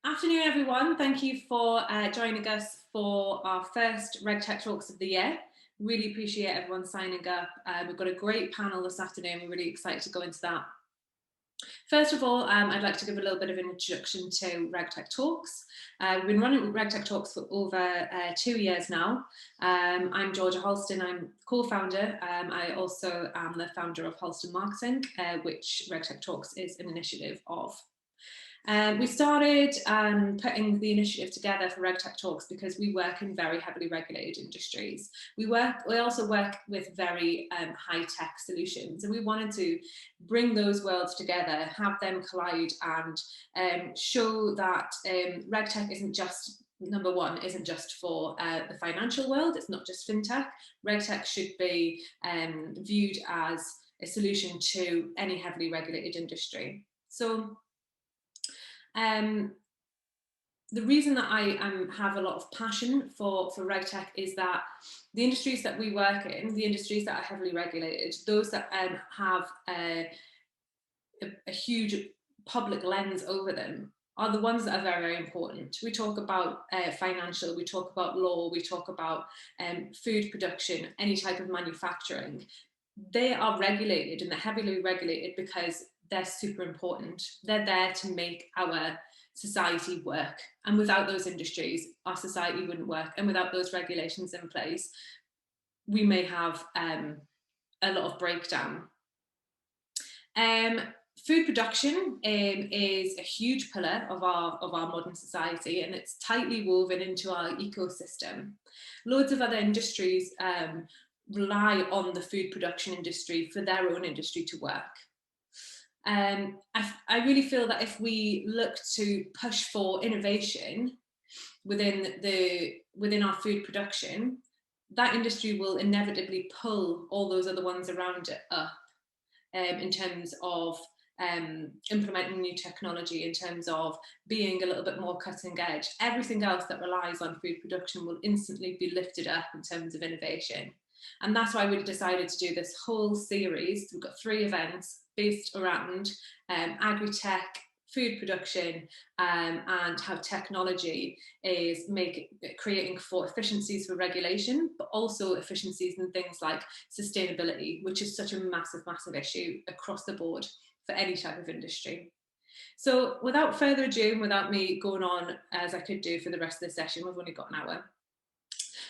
Afternoon, everyone. Thank you for joining us for our first RegTech Talks of the year. Really appreciate everyone signing up. We've got a great panel this afternoon. We're really excited to go into that. First of all, I'd like to give a little bit of an introduction to RegTech Talks. We've been running RegTech Talks for over 2 years now. I'm Georgia Halston, I'm co-founder. I also am the founder of Halston Marketing, which RegTech Talks is an initiative of. We started putting the initiative together for RegTech Talks because we work in very heavily regulated industries. We also work with very high-tech solutions, and we wanted to bring those worlds together, have them collide, and show that RegTech isn't just, number one, isn't just for the financial world. It's not just fintech. RegTech should be viewed as a solution to any heavily regulated industry. So the reason that I have a lot of passion for RegTech is that the industries that we work in, the industries that are heavily regulated, those that have a huge public lens over them, are the ones that are very, very important. We talk about financial, we talk about law, we talk about food production, any type of manufacturing. They are regulated, and they're heavily regulated because they're super important. They're there to make our society work. And without those industries, our society wouldn't work. And without those regulations in place, we may have a lot of breakdown. Food production is a huge pillar of our modern society, and it's tightly woven into our ecosystem. Loads of other industries rely on the food production industry for their own industry to work. I really feel that if we look to push for innovation within our food production, that industry will inevitably pull all those other ones around it up in terms of implementing new technology, in terms of being a little bit more cutting edge. Everything else that relies on food production will instantly be lifted up in terms of innovation. And that's why we decided to do this whole series. We've got 3 events based around agri-tech, food production, and how technology is creating for efficiencies for regulation, but also efficiencies in things like sustainability, which is such a massive, massive issue across the board for any type of industry. So without further ado, without me going on as I could do for the rest of the session, we've only got an hour.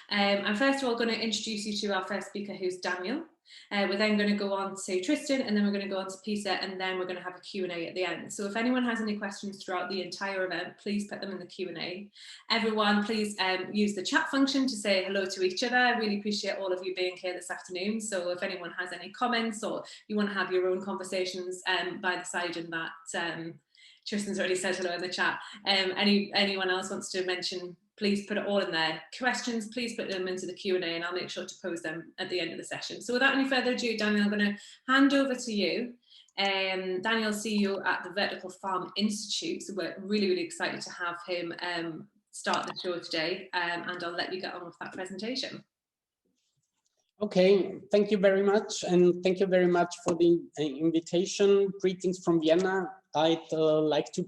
I'm first of all going to introduce you to our first speaker, who's Daniel. We're then going to go on to Tristan, and then we're going to go on to Peter, and then we're going to have a Q&A at the end. So if anyone has any questions throughout the entire event, please put them in the Q&A. Everyone, please use the chat function to say hello to each other. I really appreciate all of you being here this afternoon. So if anyone has any comments, or you want to have your own conversations by the side in that, Tristan's already said hello in the chat. Anyone else wants to mention, please put it all in there. Questions, please put them into the Q&A, and I'll make sure to pose them at the end of the session. So without any further ado, Daniel, I'm going to hand over to you. Daniel's CEO at the Vertical Farm Institute, so we're really, really excited to have him start the show today, and I'll let you get on with that presentation. Okay, thank you very much, and thank you very much for the invitation. Greetings from Vienna. I'd like to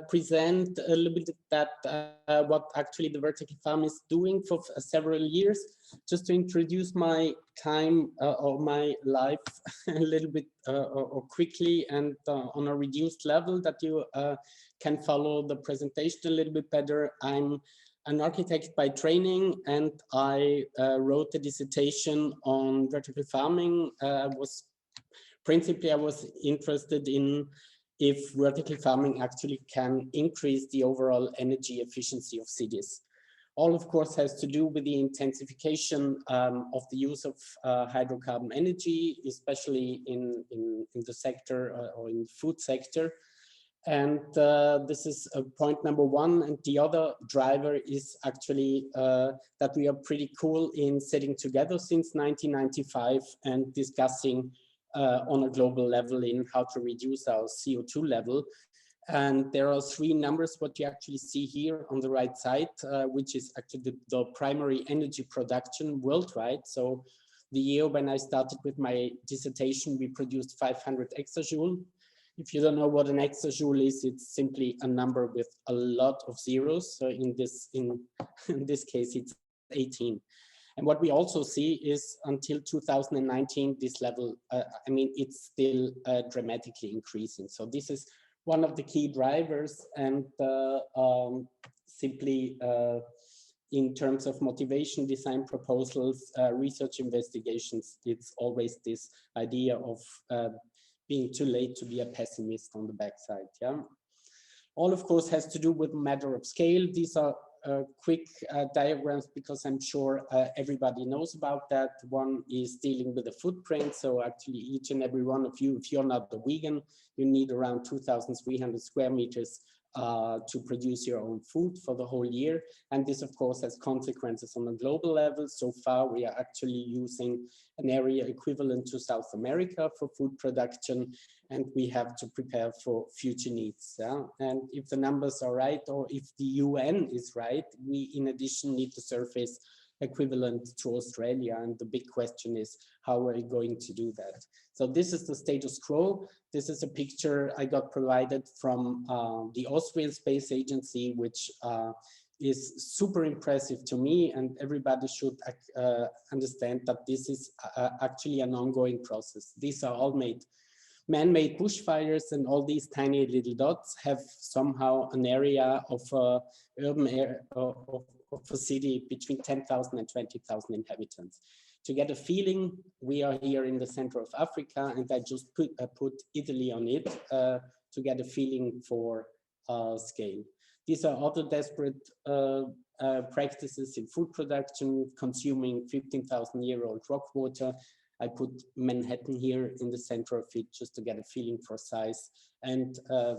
present a little bit that what actually the Vertical Farm is doing for several years, just to introduce my time or my life a little bit or quickly and on a reduced level, that you can follow the presentation a little bit better. I'm an architect by training, and I wrote a dissertation on vertical farming. I was interested in if vertical farming actually can increase the overall energy efficiency of cities. All, of course, has to do with the intensification of the use of hydrocarbon energy, especially in the sector or in the food sector. And this is point number 1. And the other driver is actually that we are pretty cool in sitting together since 1995 and discussing on a global level in how to reduce our CO2 level. And there are 3 numbers, what you actually see here on the right side, which is actually the primary energy production worldwide. So the year when I started with my dissertation, we produced 500 exajoule. If you don't know what an exajoule is, it's simply a number with a lot of zeros. So in this case, it's 18. And what we also see is until 2019, this level, I mean, it's still dramatically increasing. So this is one of the key drivers, and simply in terms of motivation, design proposals, research investigations, it's always this idea of being too late to be a pessimist on the backside. Yeah. All, of course, has to do with matter of scale. These are quick diagrams because I'm sure everybody knows about that. One is dealing with the footprint. So actually each and every one of you, if you're not a vegan, you need around 2,300 square meters to produce your own food for the whole year. And this, of course, has consequences on a global level. So far, we are actually using an area equivalent to South America for food production, and we have to prepare for future needs. Yeah? And if the numbers are right, or if the UN is right, we in addition need to surface equivalent to Australia. And the big question is, how are we going to do that? So this is the status quo. This is a picture I got provided from the Austrian Space Agency, which is super impressive to me, and everybody should understand that this is actually an ongoing process. These are all man-made bushfires, and all these tiny little dots have somehow an area of urban area of a city between 10,000 and 20,000 inhabitants. To get a feeling, we are here in the center of Africa, and I just put Italy on it to get a feeling for scale. These are other desperate practices in food production, consuming 15,000-year-old rock water. I put Manhattan here in the center of it just to get a feeling for size. And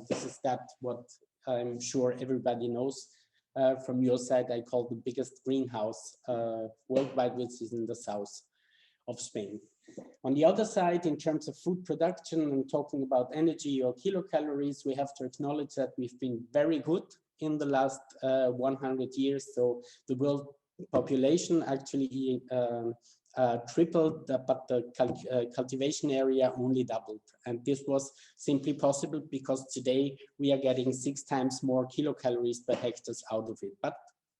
this is what I'm sure everybody knows. From your side, I call the biggest greenhouse worldwide, which is in the south of Spain. On the other side, in terms of food production and talking about energy or kilocalories, we have to acknowledge that we've been very good in the last 100 years. So the world population actually tripled, but the cultivation area only doubled. And this was simply possible because today we are getting 6 times more kilocalories per hectares out of it. But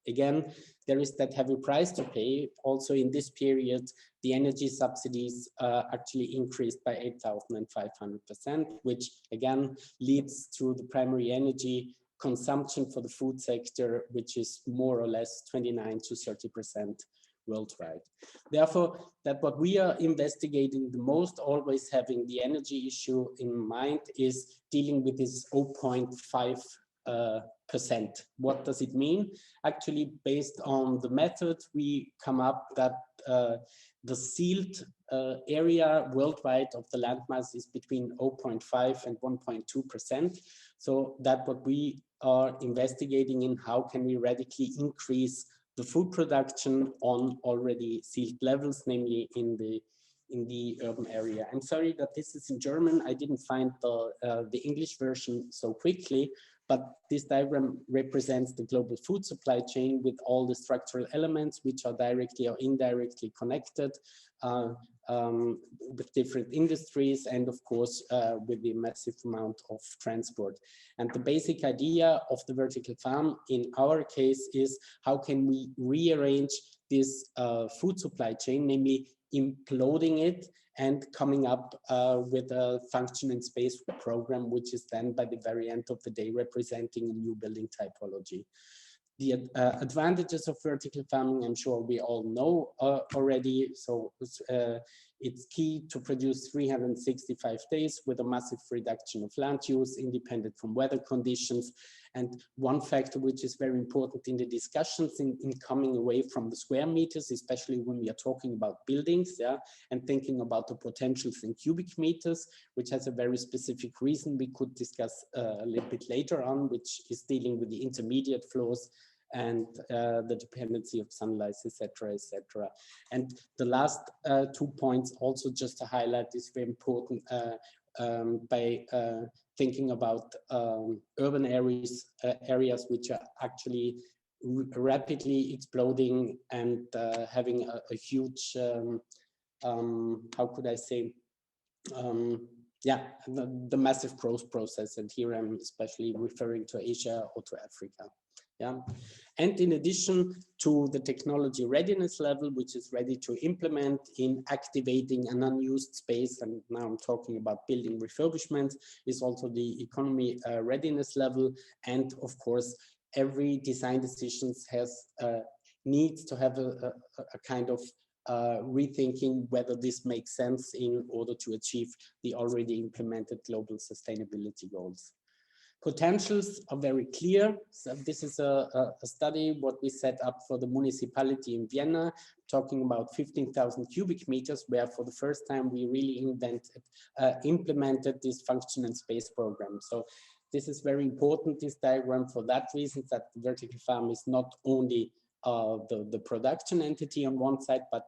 again, there is that heavy price to pay. Also in this period, the energy subsidies actually increased by 8,500%, which again leads to the primary energy consumption for the food sector, which is more or less 29 to 30% worldwide. Therefore, that what we are investigating the most, always having the energy issue in mind, is dealing with this 0.5%. What does it mean? Actually, based on the method, we come up that the sealed area worldwide of the landmass is between 0.5 and 1.2%. So that what we are investigating in, how can we radically increase the food production on already sealed levels, namely in the urban area. I'm sorry that this is in German. I didn't find the English version so quickly, but this diagram represents the global food supply chain with all the structural elements which are directly or indirectly connected with different industries, and of course with the massive amount of transport. And the basic idea of the vertical farm in our case is, how can we rearrange this food supply chain, namely imploding it and coming up with a function in space program, which is then by the very end of the day representing a new building typology. The advantages of vertical farming, I'm sure we all know already. So it's key to produce 365 days with a massive reduction of land use, independent from weather conditions. And one factor which is very important in the discussions in coming away from the square meters, especially when we are talking about buildings, yeah, and thinking about the potentials in cubic meters, which has a very specific reason we could discuss a little bit later on, which is dealing with the intermediate floors and the dependency of sunlight, etc., etc. And the last 2 points also just to highlight is very important by thinking about urban areas which are actually rapidly exploding and having a huge, how could I say, yeah, the massive growth process, and here I'm especially referring to Asia or to Africa. Yeah, and in addition to the technology readiness level, which is ready to implement in activating an unused space, and now I'm talking about building refurbishment, is also the economy readiness level, and of course, every design decisions has needs to have a kind of rethinking whether this makes sense in order to achieve the already implemented global sustainability goals. Potentials are very clear. So this is a study what we set up for the municipality in Vienna, talking about 15,000 cubic meters, where for the first time we really implemented this function and space program. So this is very important, this diagram, for that reason, that the vertical farm is not only the production entity on one side, but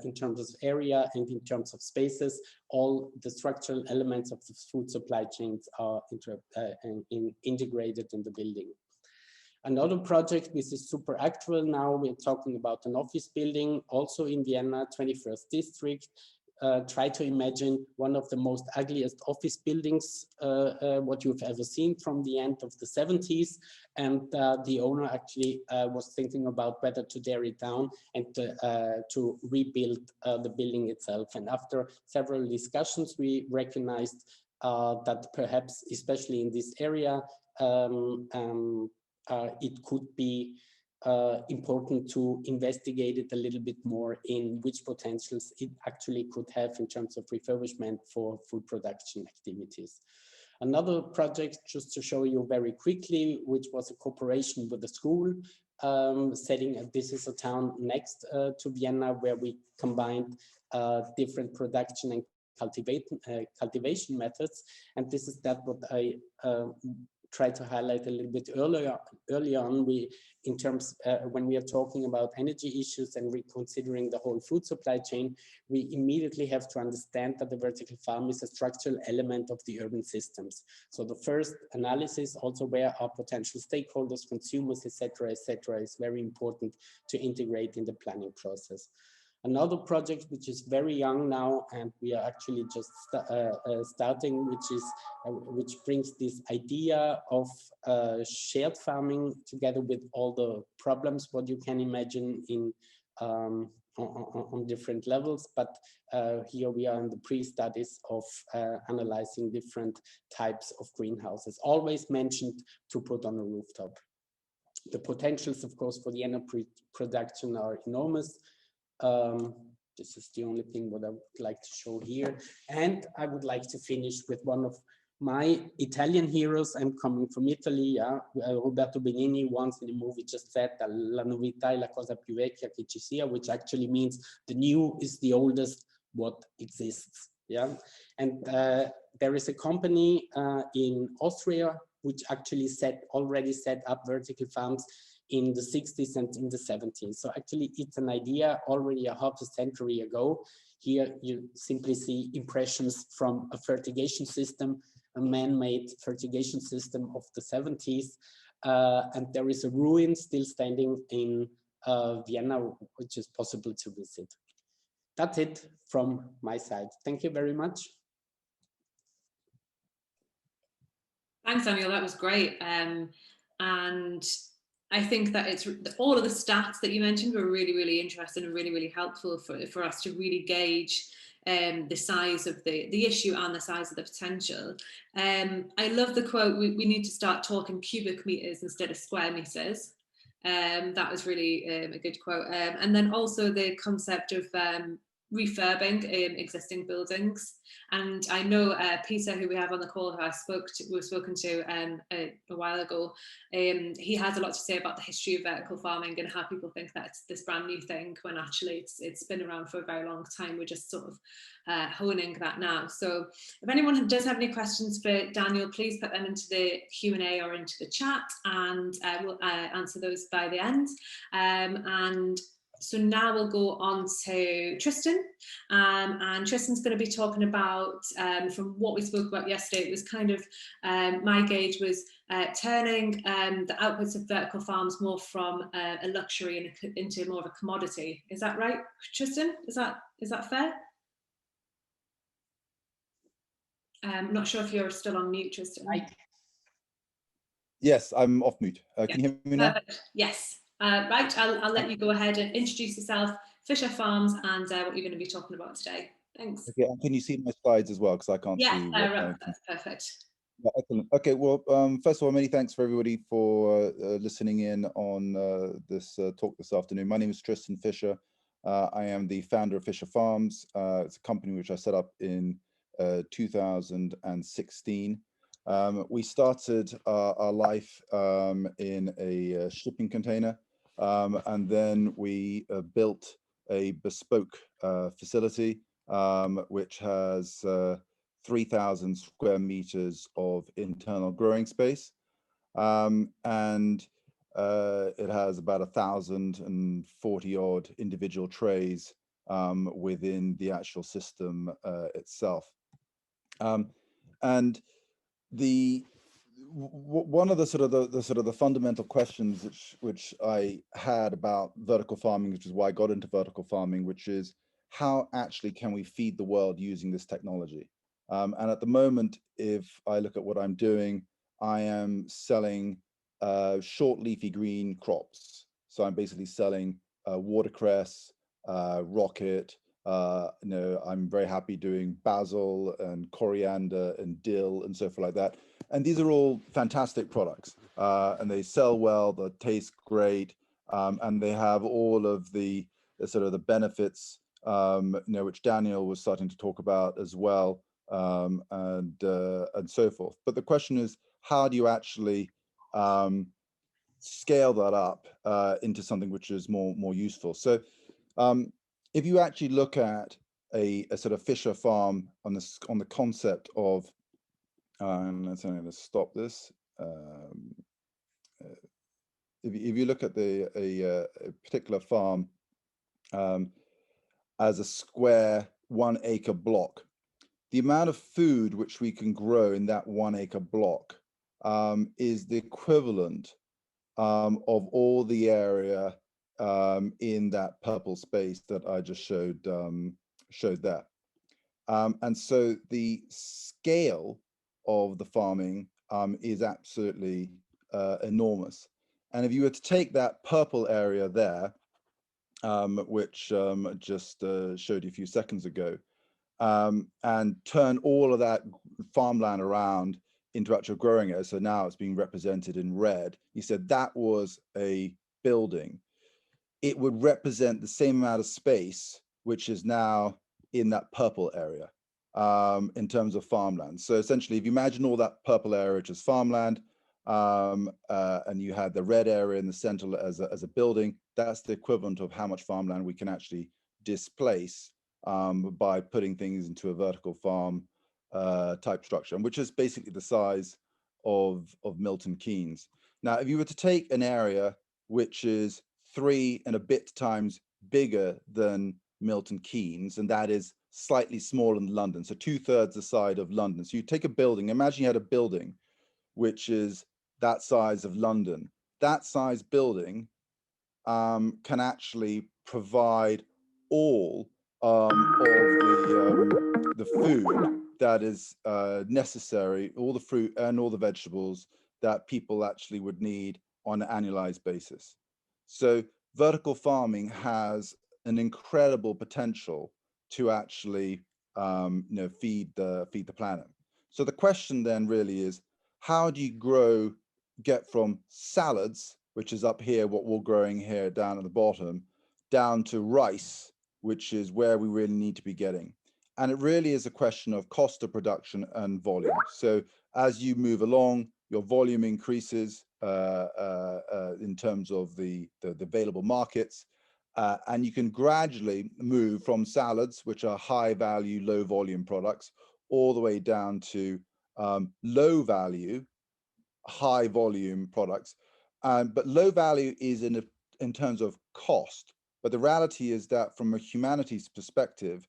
in terms of area and in terms of spaces, all the structural elements of the food supply chains are integrated in the building. Another project, which is super actual now, we're talking about an office building, also in Vienna, 21st district. Try to imagine one of the most ugliest office buildings what you've ever seen from the end of the 70s, and the owner actually was thinking about whether to tear it down and to rebuild the building itself. And after several discussions, we recognized that perhaps, especially in this area, it could be important to investigate it a little bit more in which potentials it actually could have in terms of refurbishment for food production activities. Another project, just to show you very quickly, which was a cooperation with the school setting. This is a town next to Vienna where we combined different production and cultivation methods. And this is that what I tried to highlight a little bit earlier on. In terms when we are talking about energy issues and reconsidering the whole food supply chain, we immediately have to understand that the vertical farm is a structural element of the urban systems. So the first analysis, also where are potential stakeholders, consumers, etc., is very important to integrate in the planning process. Another project which is very young now, and we are actually just starting, which brings this idea of shared farming together with all the problems what you can imagine in on different levels. But here we are in the pre-studies of analyzing different types of greenhouses, always mentioned to put on a rooftop. The potentials, of course, for the energy production are enormous. This is the only thing what I would like to show here. And I would like to finish with one of my Italian heroes. I'm coming from Italy. Roberto Benigni once in the movie just said, "La novità è la cosa più vecchia che ci sia," which actually means the new is the oldest what exists. Yeah, and there is a company in Austria which actually already set up vertical farms in the 60s and in the 70s. So actually it's an idea already a half a century ago. Here you simply see impressions from a fertigation system, a man-made fertigation system of the 70s. And there is a ruin still standing in Vienna, which is possible to visit. That's it from my side. Thank you very much. Thanks, Daniel, that was great. And I think that it's all of the stats that you mentioned were really, really interesting and really, really helpful for us to really gauge the size of the issue and the size of the potential. I love the quote, we need to start talking cubic meters instead of square meters. That was really a good quote. And then also the concept of refurbing existing buildings. And I know Peter, who we have on the call, who we've spoken to a while ago, he has a lot to say about the history of vertical farming and how people think that it's this brand new thing when actually it's been around for a very long time. We're just sort of honing that now. So if anyone does have any questions for Daniel, please put them into the Q&A or into the chat, and we'll answer those by the end. And so now we'll go on to Tristan, and Tristan's going to be talking about, from what we spoke about yesterday, it was kind of, my gauge was turning the outputs of vertical farms more from a luxury into more of a commodity. Is that right, Tristan? Is that fair? Not sure if you're still on mute, Tristan. Yes, I'm off mute. Can you hear me now? Perfect. Yes. Right, I'll let you go ahead and introduce yourself, Fisher Farms, and what you're going to be talking about today. Thanks. Okay, and can you see my slides as well? Because I can't see. Yeah, that's perfect. Excellent. Okay, well, first of all, many thanks for everybody for listening in on this talk this afternoon. My name is Tristan Fisher. I am the founder of Fisher Farms. It's a company which I set up in 2016. We started our life in a shipping container, and then we built a bespoke facility which has 3,000 square meters of internal growing space, and it has about 1,040 odd individual trays within the actual system itself. And one of the fundamental questions which I had about vertical farming, which is why I got into vertical farming, which is how actually can we feed the world using this technology? And at the moment, if I look at what I'm doing, I am selling short leafy green crops. So I'm basically selling watercress, rocket. I'm very happy doing basil and coriander and dill and so forth like that. And these are all fantastic products, and they sell well, they taste great, and they have all of the sort of the benefits, which Daniel was starting to talk about as well, and so forth. But the question is, how do you actually scale that up into something which is more useful? So if you actually look at a sort of Fisher Farm on the concept of let's stop this. If you look at a particular farm as a square 1 acre block, the amount of food which we can grow in that 1 acre block is the equivalent of all the area in that purple space that I just showed there. And so the scale of the farming is absolutely enormous. And if you were to take that purple area there, which I just showed you a few seconds ago, and turn all of that farmland around into actual growing area, so now it's being represented in red, he said that was a building. It would represent the same amount of space, which is now in that purple area. In terms of farmland. So essentially, if you imagine all that purple area, which is farmland, and you had the red area in the center as a building, that's the equivalent of how much farmland we can actually displace by putting things into a vertical farm type structure, which is basically the size of Milton Keynes. Now, if you were to take an area which is 3 and a bit times bigger than Milton Keynes, and that is slightly smaller than London, so 2/3 the size of London. So you take a building, imagine you had a building which is that size of London. That size building can actually provide all of the food that is necessary, all the fruit and all the vegetables that people actually would need on an annualized basis. So vertical farming has an incredible potential to actually feed the planet. So the question then really is, how do you get from salads, which is up here, what we're growing here down at the bottom, down to rice, which is where we really need to be getting? And it really is a question of cost of production and volume. So as you move along, your volume increases in terms of the available markets. And you can gradually move from salads, which are high value, low volume products, all the way down to low value, high volume products. But low value is in terms of cost. But the reality is that from a humanities perspective,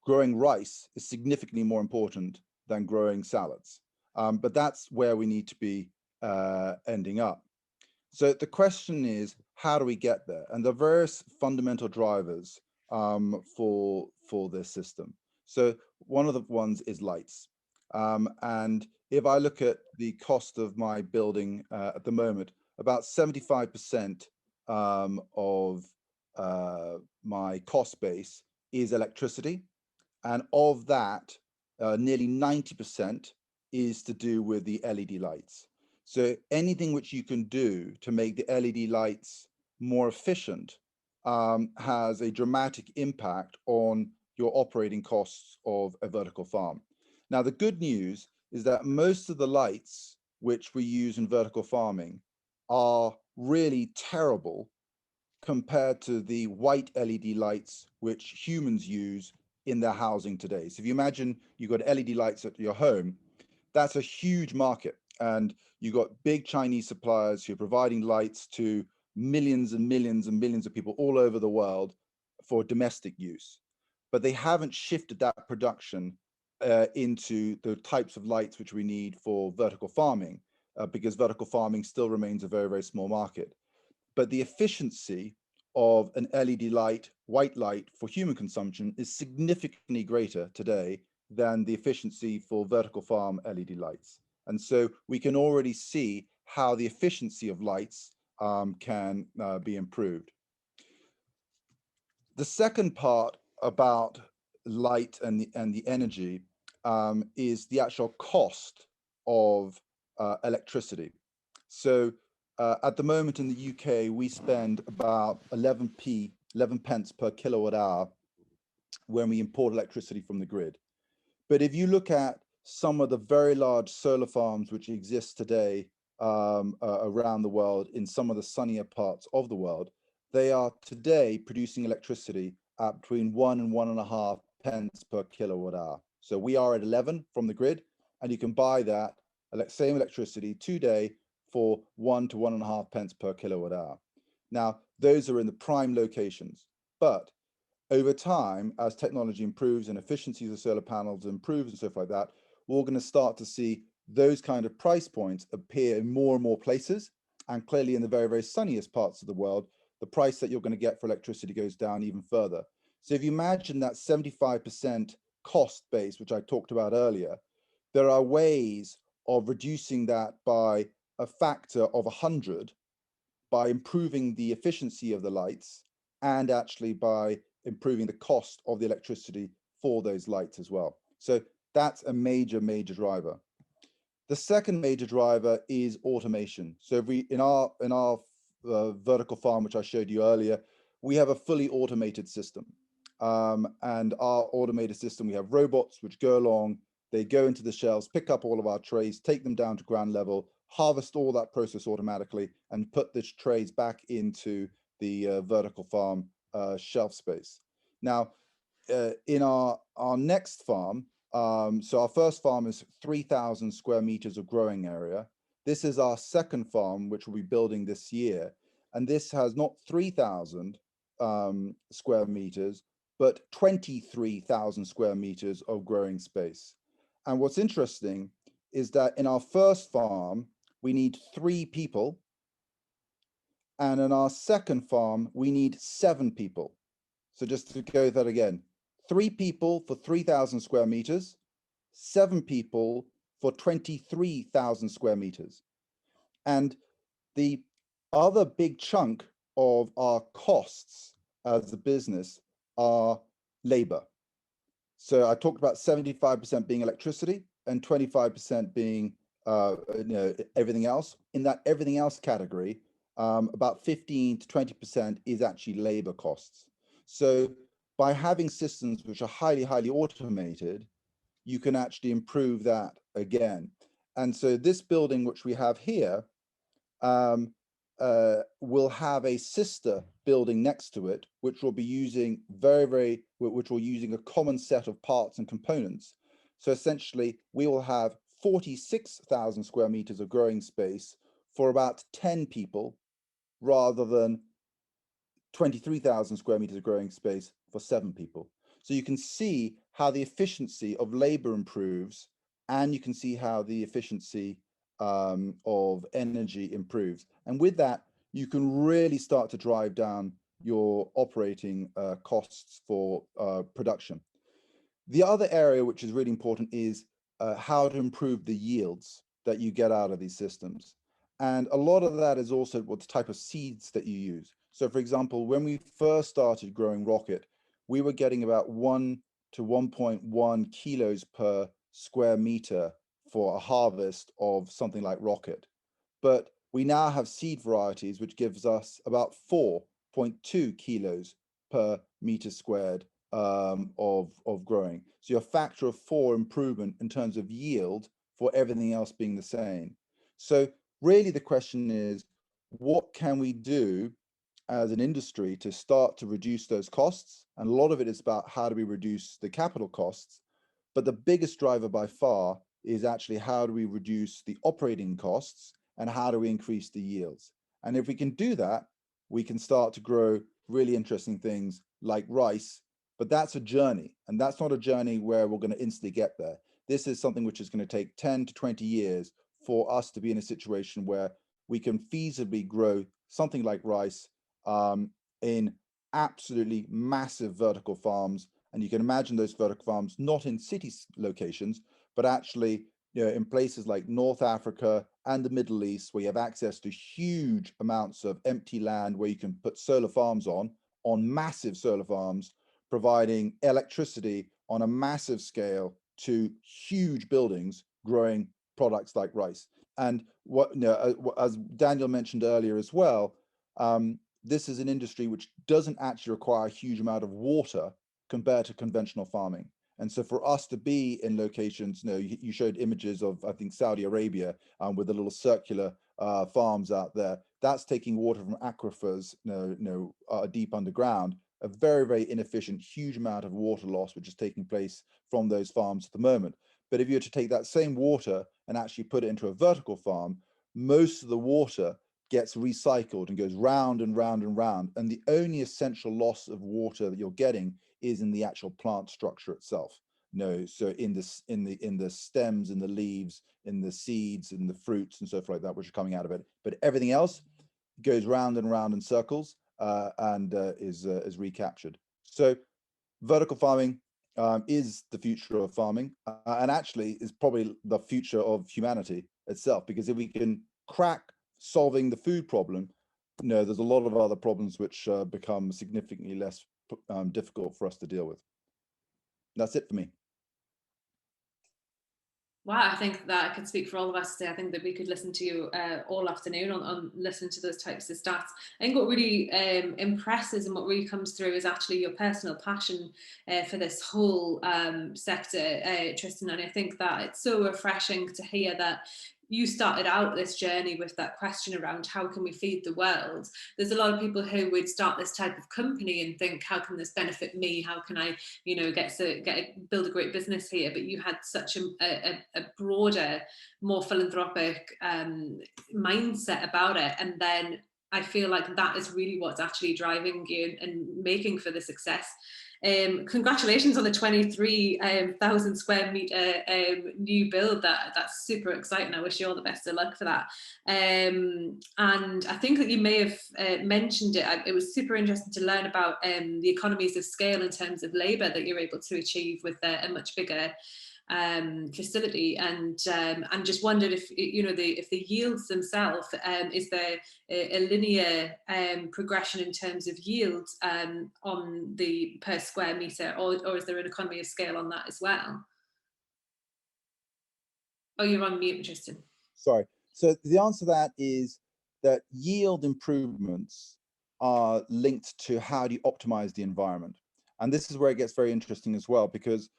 growing rice is significantly more important than growing salads. But that's where we need to be ending up. So the question is, how do we get there? And the various fundamental drivers for this system. So one of the ones is lights. And if I look at the cost of my building at the moment, about 75% of my cost base is electricity. And of that, nearly 90% is to do with the LED lights. So anything which you can do to make the LED lights more efficient has a dramatic impact on your operating costs of a vertical farm. Now, the good news is that most of the lights which we use in vertical farming are really terrible compared to the white LED lights which humans use in their housing today. So if you imagine you've got LED lights at your home, that's a huge market. And you've got big Chinese suppliers who are providing lights to millions and millions and millions of people all over the world for domestic use. But they haven't shifted that production into the types of lights which we need for vertical farming, because vertical farming still remains a very, very small market. But the efficiency of an LED light, white light for human consumption is significantly greater today than the efficiency for vertical farm LED lights. And so we can already see how the efficiency of lights can be improved. The second part about light and the energy is the actual cost of electricity. So at the moment in the UK, we spend about 11 pence per kilowatt hour when we import electricity from the grid. But if you look at some of the very large solar farms which exist today around the world in some of the sunnier parts of the world, they are today producing electricity at between 1 and 1.5 pence per kilowatt hour. So we are at 11 from the grid, and you can buy that same electricity today for 1 to 1.5 pence per kilowatt hour. Now, those are in the prime locations, but over time, as technology improves and efficiencies of solar panels improves and stuff like that, we're going to start to see those kind of price points appear in more and more places. And clearly in the very, very sunniest parts of the world, the price that you're going to get for electricity goes down even further. So if you imagine that 75% cost base, which I talked about earlier, there are ways of reducing that by a factor of 100 by improving the efficiency of the lights and actually by improving the cost of the electricity for those lights as well. So that's a major, major driver. The second major driver is automation. So if we, in our vertical farm, which I showed you earlier, we have a fully automated system. And our automated system, we have robots which go along, they go into the shelves, pick up all of our trays, take them down to ground level, harvest all that process automatically, and put the trays back into the vertical farm shelf space. Now, in our next farm, so our first farm is 3,000 square meters of growing area. This is our second farm, which we'll be building this year. And this has not 3,000 square meters, but 23,000 square meters of growing space. And what's interesting is that in our first farm, we need 3 people. And in our second farm, we need 7 people. So just to go that again, 3 people for 3,000 square meters, 7 people for 23,000 square meters. And the other big chunk of our costs as a business are labor. So I talked about 75% being electricity and 25% being everything else. In that everything else category, about 15 to 20% is actually labor costs. So by having systems which are highly, highly automated, you can actually improve that again. And so this building, which we have here, will have a sister building next to it, which will be using which will using a common set of parts and components. So essentially, we will have 46,000 square meters of growing space for about 10 people, rather than 23,000 square meters of growing space for 7 people. So you can see how the efficiency of labor improves, and you can see how the efficiency of energy improves. And with that, you can really start to drive down your operating costs for production. The other area which is really important is how to improve the yields that you get out of these systems. And a lot of that is also what the type of seeds that you use. So for example, when we first started growing rocket, we were getting about 1 to 1.1 kilos per square meter for a harvest of something like rocket. But we now have seed varieties, which gives us about 4.2 kilos per meter squared of growing. So your factor of 4 improvement in terms of yield for everything else being the same. So really the question is, what can we do as an industry to start to reduce those costs? And a lot of it is about how do we reduce the capital costs. But the biggest driver by far is actually how do we reduce the operating costs and how do we increase the yields? And if we can do that, we can start to grow really interesting things like rice. But that's a journey, and that's not a journey where we're going to instantly get there. This is something which is going to take 10 to 20 years for us to be in a situation where we can feasibly grow something like rice in absolutely massive vertical farms. And you can imagine those vertical farms not in city locations, but actually, you know, in places like North Africa and the Middle East, where you have access to huge amounts of empty land where you can put solar farms on massive solar farms, providing electricity on a massive scale to huge buildings growing products like rice. And what, you know, as Daniel mentioned earlier as well, this is an industry which doesn't actually require a huge amount of water compared to conventional farming. And so for us to be in locations, you know, you showed images of, I think, Saudi Arabia with the little circular farms out there. That's taking water from aquifers, deep underground. A very, very inefficient, huge amount of water loss, which is taking place from those farms at the moment. But if you were to take that same water and actually put it into a vertical farm, most of the water gets recycled and goes round and round and round. And the only essential loss of water that you're getting is in the actual plant structure itself. So in the stems, in the leaves, in the seeds, in the fruits and so forth like that, which are coming out of it. But everything else goes round and round in circles and is recaptured. So vertical farming is the future of farming, and actually is probably the future of humanity itself, because if we can crack solving the food problem, there's a lot of other problems which become significantly less difficult for us to deal with. That's it for me. Wow, I think that I could speak for all of us today. I think that we could listen to you all afternoon on listening to those types of stats. I think what really impresses and what really comes through is actually your personal passion for this whole sector, Tristan. And I think that it's so refreshing to hear that you started out this journey with that question around how can we feed the world. There's a lot of people who would start this type of company and think, how can this benefit me? How can I, build a great business here? But you had such a broader, more philanthropic mindset about it. And then I feel like that is really what's actually driving you and making for the success. Congratulations on the 23,000 square meter new build. That's super exciting. I wish you all the best of luck for that. And I think that you may have mentioned it. It was super interesting to learn about the economies of scale in terms of labour that you're able to achieve with a much bigger facility, and just wondered if if the yields themselves, is there a linear progression in terms of yields on the per square meter, or is there an economy of scale on that as well? Oh, you're on mute, Tristan. Sorry. So the answer to that is that yield improvements are linked to how do you optimize the environment. And this is where it gets very interesting as well, because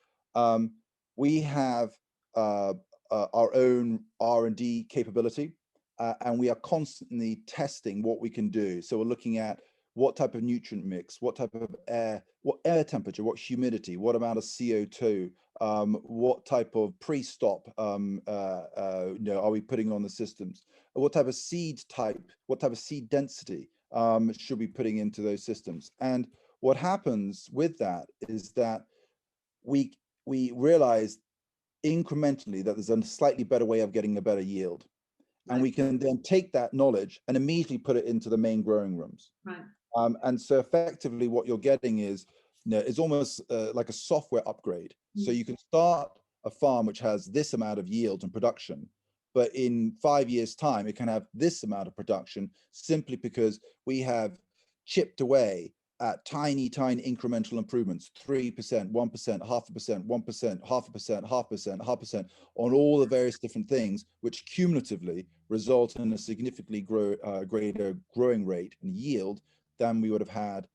we have our own R&D capability, and we are constantly testing what we can do. So we're looking at what type of nutrient mix, what type of air, what air temperature, what humidity, what amount of CO2, what type of pre-stop are we putting on the systems, what type of seed type, what type of seed density should we be putting into those systems. And what happens with that is that we realize incrementally that there's a slightly better way of getting a better yield. Right. And we can then take that knowledge and immediately put it into the main growing rooms. Right. And so effectively what you're getting is, is almost like a software upgrade. Mm-hmm. So you can start a farm which has this amount of yield and production, but in 5 years' time, it can have this amount of production simply because we have chipped away at tiny incremental improvements, 3%, 1%, 0.5%, 1%, 0.5%, 0.5%, 0.5% on all the various different things, which cumulatively result in a significantly greater growing rate and yield than we would have had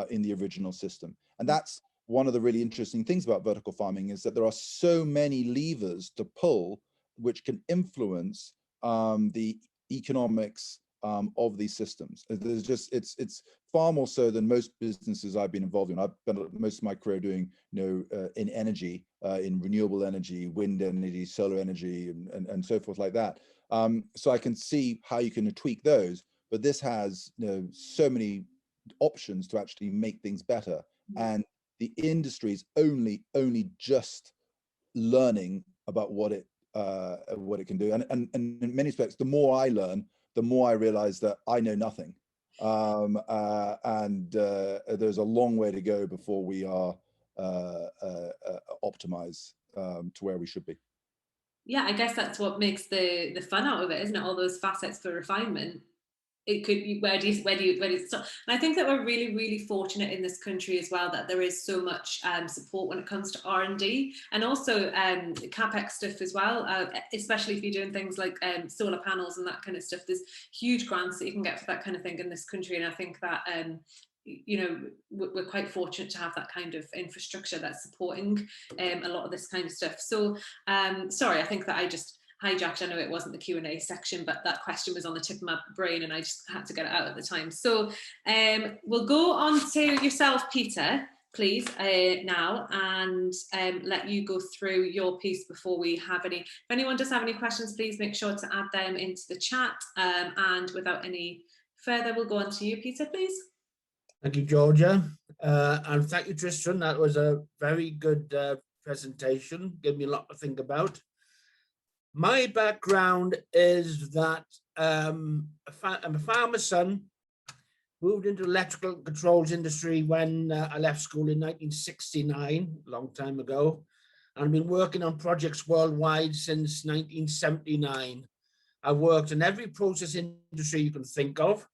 in the original system. And that's one of the really interesting things about vertical farming, is that there are so many levers to pull which can influence the economics of these systems. There's just, it's far more so than most businesses I've been involved in. I've spent most of my career doing, in energy, in renewable energy, wind energy, solar energy, and so forth like that. So I can see how you can tweak those, but this has, so many options to actually make things better. And the industry's only just learning about what it can do. And in many respects, the more I learn, the more I realize that I know nothing. There's a long way to go before we are optimized to where we should be. Yeah, I guess that's what makes the fun out of it, isn't it? All those facets for refinement. It could be, where do you start? And I think that we're really fortunate in this country as well, that there is so much support when it comes to R&D, and also capex stuff as well, especially if you're doing things like solar panels and that kind of stuff. There's huge grants that you can get for that kind of thing in this country, and I think that we're quite fortunate to have that kind of infrastructure that's supporting a lot of this kind of stuff. So sorry, I think that I just hijacked. I know it wasn't the Q&A section, but that question was on the tip of my brain and I just had to get it out at the time. So we'll go on to yourself, Peter, please, now, and let you go through your piece before we have any. If anyone does have any questions, please make sure to add them into the chat. And without any further, we'll go on to you, Peter, please. Thank you, Georgia. And thank you, Tristan. That was a very good presentation. Gave me a lot to think about. My background is that I'm a farmer's son, moved into electrical controls industry when I left school in 1969, a long time ago, and I've been working on projects worldwide since 1979. I've worked in every process industry you can think of,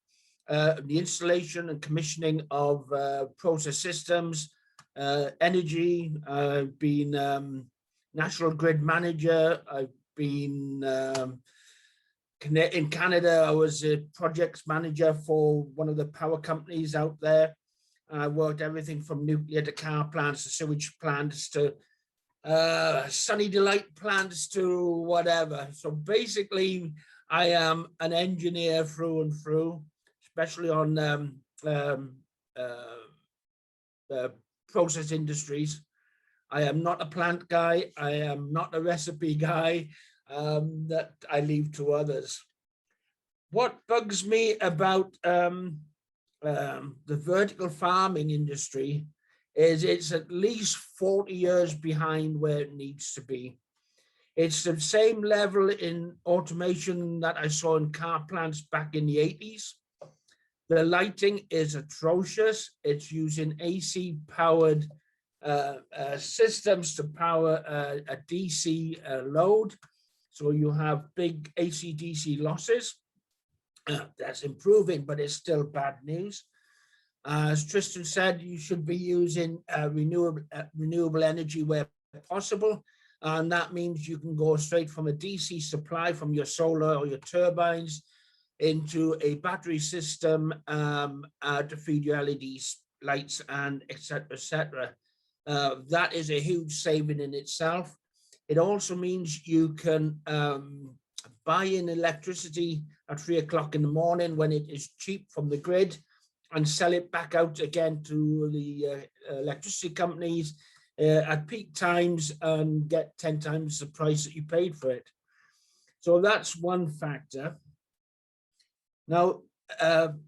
the installation and commissioning of process systems, energy. I've been national grid manager. I've been in Canada. I was a projects manager for one of the power companies out there. I worked everything from nuclear to car plants to sewage plants to sunny delight plants to whatever. So basically, I am an engineer through and through, especially on process industries. I am not a plant guy. I am not a recipe guy. That I leave to others. What bugs me about the vertical farming industry is it's at least 40 years behind where it needs to be. It's the same level in automation that I saw in car plants back in the 80s. The lighting is atrocious. It's using AC powered systems to power a DC load. So you have big AC-DC losses. That's improving, but it's still bad news. As Tristan said, you should be using renewable energy where possible. And that means you can go straight from a DC supply from your solar or your turbines into a battery system to feed your LED lights and et cetera. That is a huge saving in itself. It also means you can buy in electricity at 3 o'clock in the morning when it is cheap from the grid and sell it back out again to the electricity companies at peak times and get 10 times the price that you paid for it. So that's one factor. Now,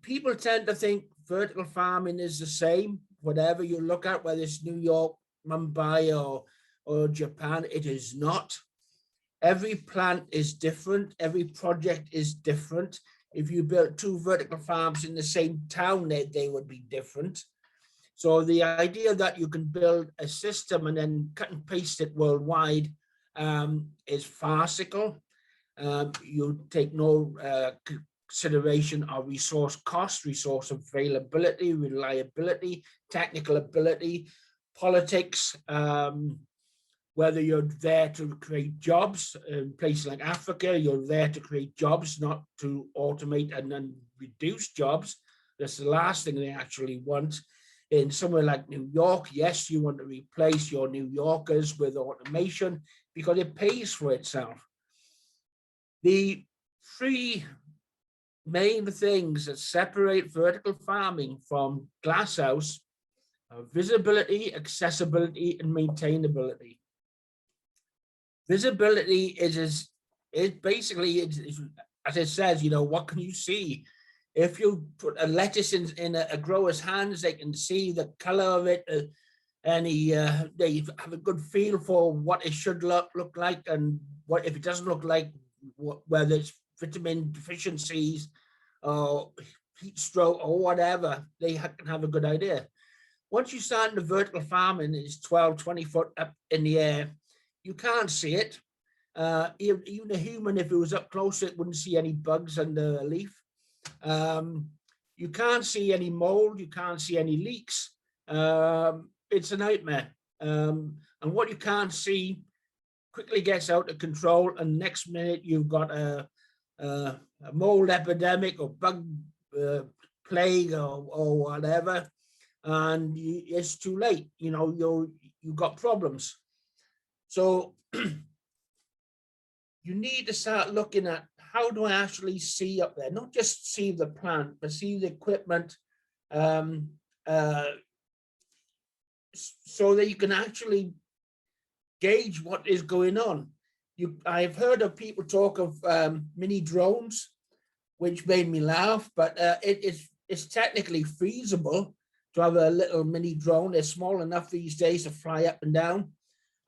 people tend to think vertical farming is the same, whatever you look at, whether it's New York, Mumbai, or Japan, it is not. Every plant is different. Every project is different. If you built 2 vertical farms in the same town, they would be different. So the idea that you can build a system and then cut and paste it worldwide is farcical. You take no consideration of resource cost, resource availability, reliability, technical ability, politics, whether you're there to create jobs in places like Africa, you're there to create jobs, not to automate and then reduce jobs. That's the last thing they actually want. In somewhere like New York, yes, you want to replace your New Yorkers with automation because it pays for itself. The three main things that separate vertical farming from glasshouse are visibility, accessibility, and maintainability. Visibility is basically, as it says, you know, what can you see? If you put a lettuce in a grower's hands, they can see the color of it, they have a good feel for what it should look like, and what if it doesn't look like, whether it's vitamin deficiencies or heat stroke or whatever, they can have a good idea. Once you start into vertical farming, it's 12, 20 foot up in the air, you can't see it. Even a human, if it was up close, it wouldn't see any bugs under a leaf. You can't see any mold, you can't see any leaks. It's a nightmare. And what you can't see quickly gets out of control, and next minute you've got a mold epidemic or bug plague or whatever, and it's too late. You know, you've got problems. So you need to start looking at, how do I actually see up there? Not just see the plant, but see the equipment, so that you can actually gauge what is going on. I've heard of people talk of mini drones, which made me laugh, but it's technically feasible to have a little mini drone. They're small enough these days to fly up and down.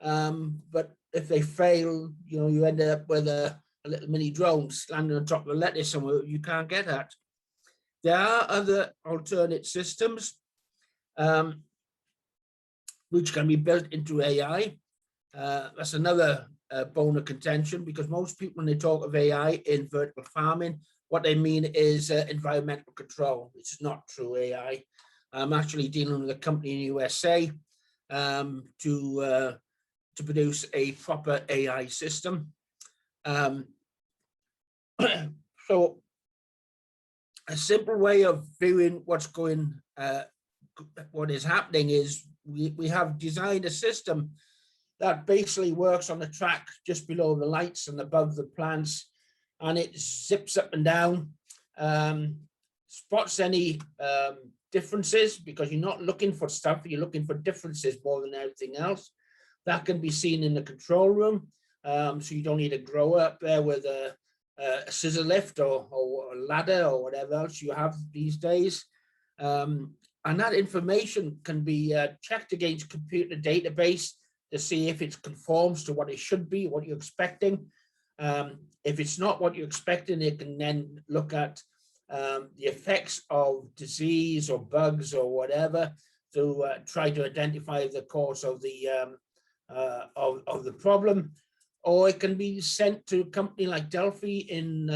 But if they fail, you know, you end up with a little mini drone landing on top of a lettuce somewhere you can't get at. There are other alternate systems which can be built into AI. That's another bone of contention, because most people, when they talk of AI in vertical farming, what they mean is environmental control, which is not true AI. I'm actually dealing with a company in the USA to produce a proper AI system. So a simple way of viewing what is happening is we have designed a system that basically works on the track just below the lights and above the plants, and it zips up and down, spots any differences, because you're not looking for stuff, you're looking for differences more than anything else. That can be seen in the control room, so you don't need a grower up there with a scissor lift or a ladder or whatever else you have these days. And that information can be checked against computer database to see if it conforms to what it should be, what you're expecting. If it's not what you're expecting, it can then look at the effects of disease or bugs or whatever to try to identify the cause of the problem. Or it can be sent to a company like Delphi in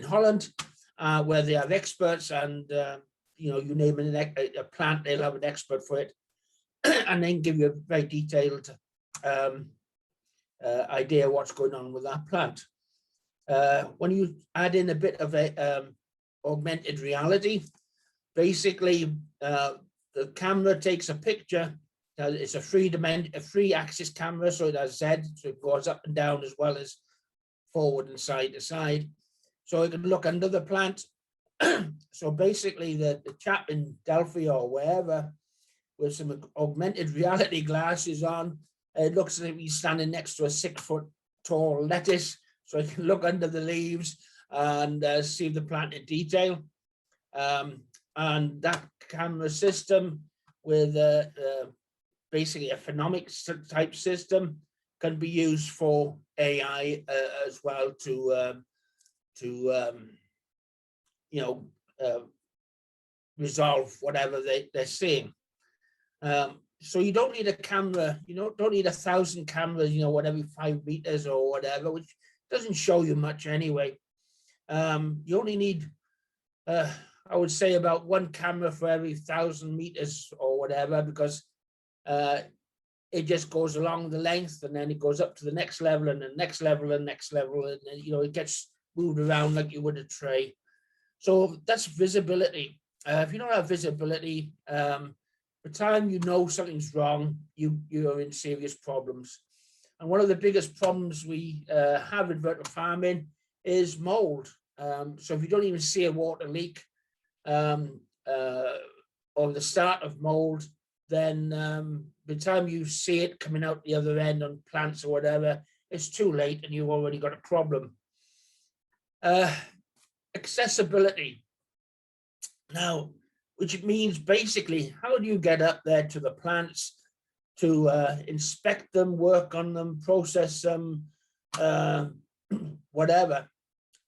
Holland, where they have experts, and you know, you name a plant, they'll have an expert for it, and then give you a very detailed idea what's going on with that plant. When you add in a bit of augmented reality, basically the camera takes a picture. It's a three axis camera, so it has Z, so it goes up and down as well as forward and side to side. So it can look under the plant. So basically the chap in Delphi or wherever with some augmented reality glasses on, it looks like he's standing next to a 6 foot tall lettuce, so he can look under the leaves and see the plant in detail. And that camera system with basically a phonomics type system can be used for AI as well to you know, resolve whatever they're seeing. so you don't need a camera, you don't need 1,000 cameras, every 5 meters or whatever, which doesn't show you much anyway. You only need, I would say, about 1 camera for every 1,000 meters or whatever, because it just goes along the length, and then it goes up to the next level and the next level and next level, and it gets moved around like you would a tray. So that's visibility. If you don't have visibility, the time you know something's wrong, you're in serious problems. And one of the biggest problems we have in vertical farming is mold. So if you don't even see a water leak or the start of mold, then by the time you see it coming out the other end on plants or whatever, it's too late and you've already got a problem. Accessibility. Now, which means basically, how do you get up there to the plants to inspect them, work on them, process them, whatever.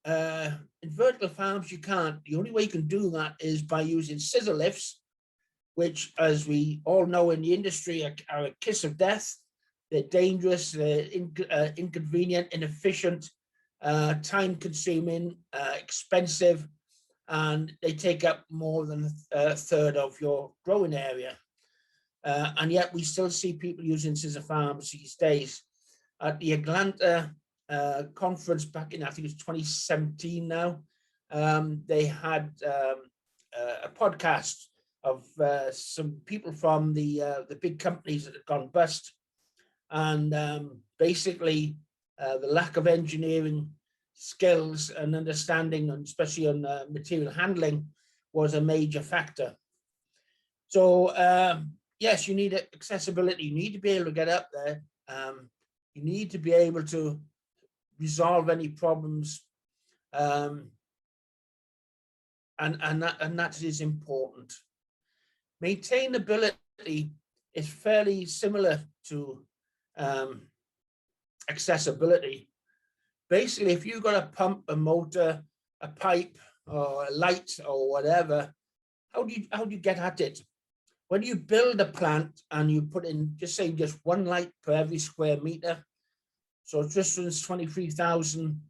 In vertical farms, you can't. The only way you can do that is by using scissor lifts, which, as we all know in the industry, are a kiss of death. They're dangerous, they're inconvenient, inefficient, time-consuming, expensive, and they take up more than a third of your growing area. And yet we still see people using scissor farms these days. At the Atlanta conference back in, I think it's 2017 now, they had a podcast of some people from the big companies that had gone bust. And basically the lack of engineering skills and understanding, and especially on material handling, was a major factor. So yes, you need accessibility. You need to be able to get up there. You need to be able to resolve any problems, and that is important. Maintainability is fairly similar to accessibility. Basically, if you've got a pump, a motor, a pipe, or a light, or whatever, how do you get at it? When you build a plant and you put in, just 1 light per every square meter, so Tristram's 23,000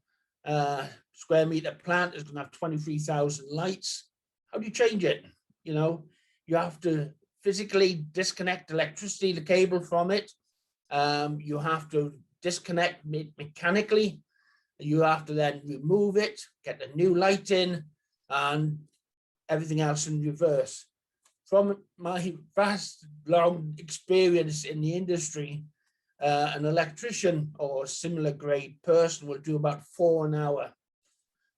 square meter plant is going to have 23,000 lights. How do you change it? You have to physically disconnect electricity, the cable from it. You have to disconnect mechanically. You have to then remove it, get a new light in, and everything else in reverse. From my vast, long experience in the industry, an electrician or similar grade person will do about 4 an hour.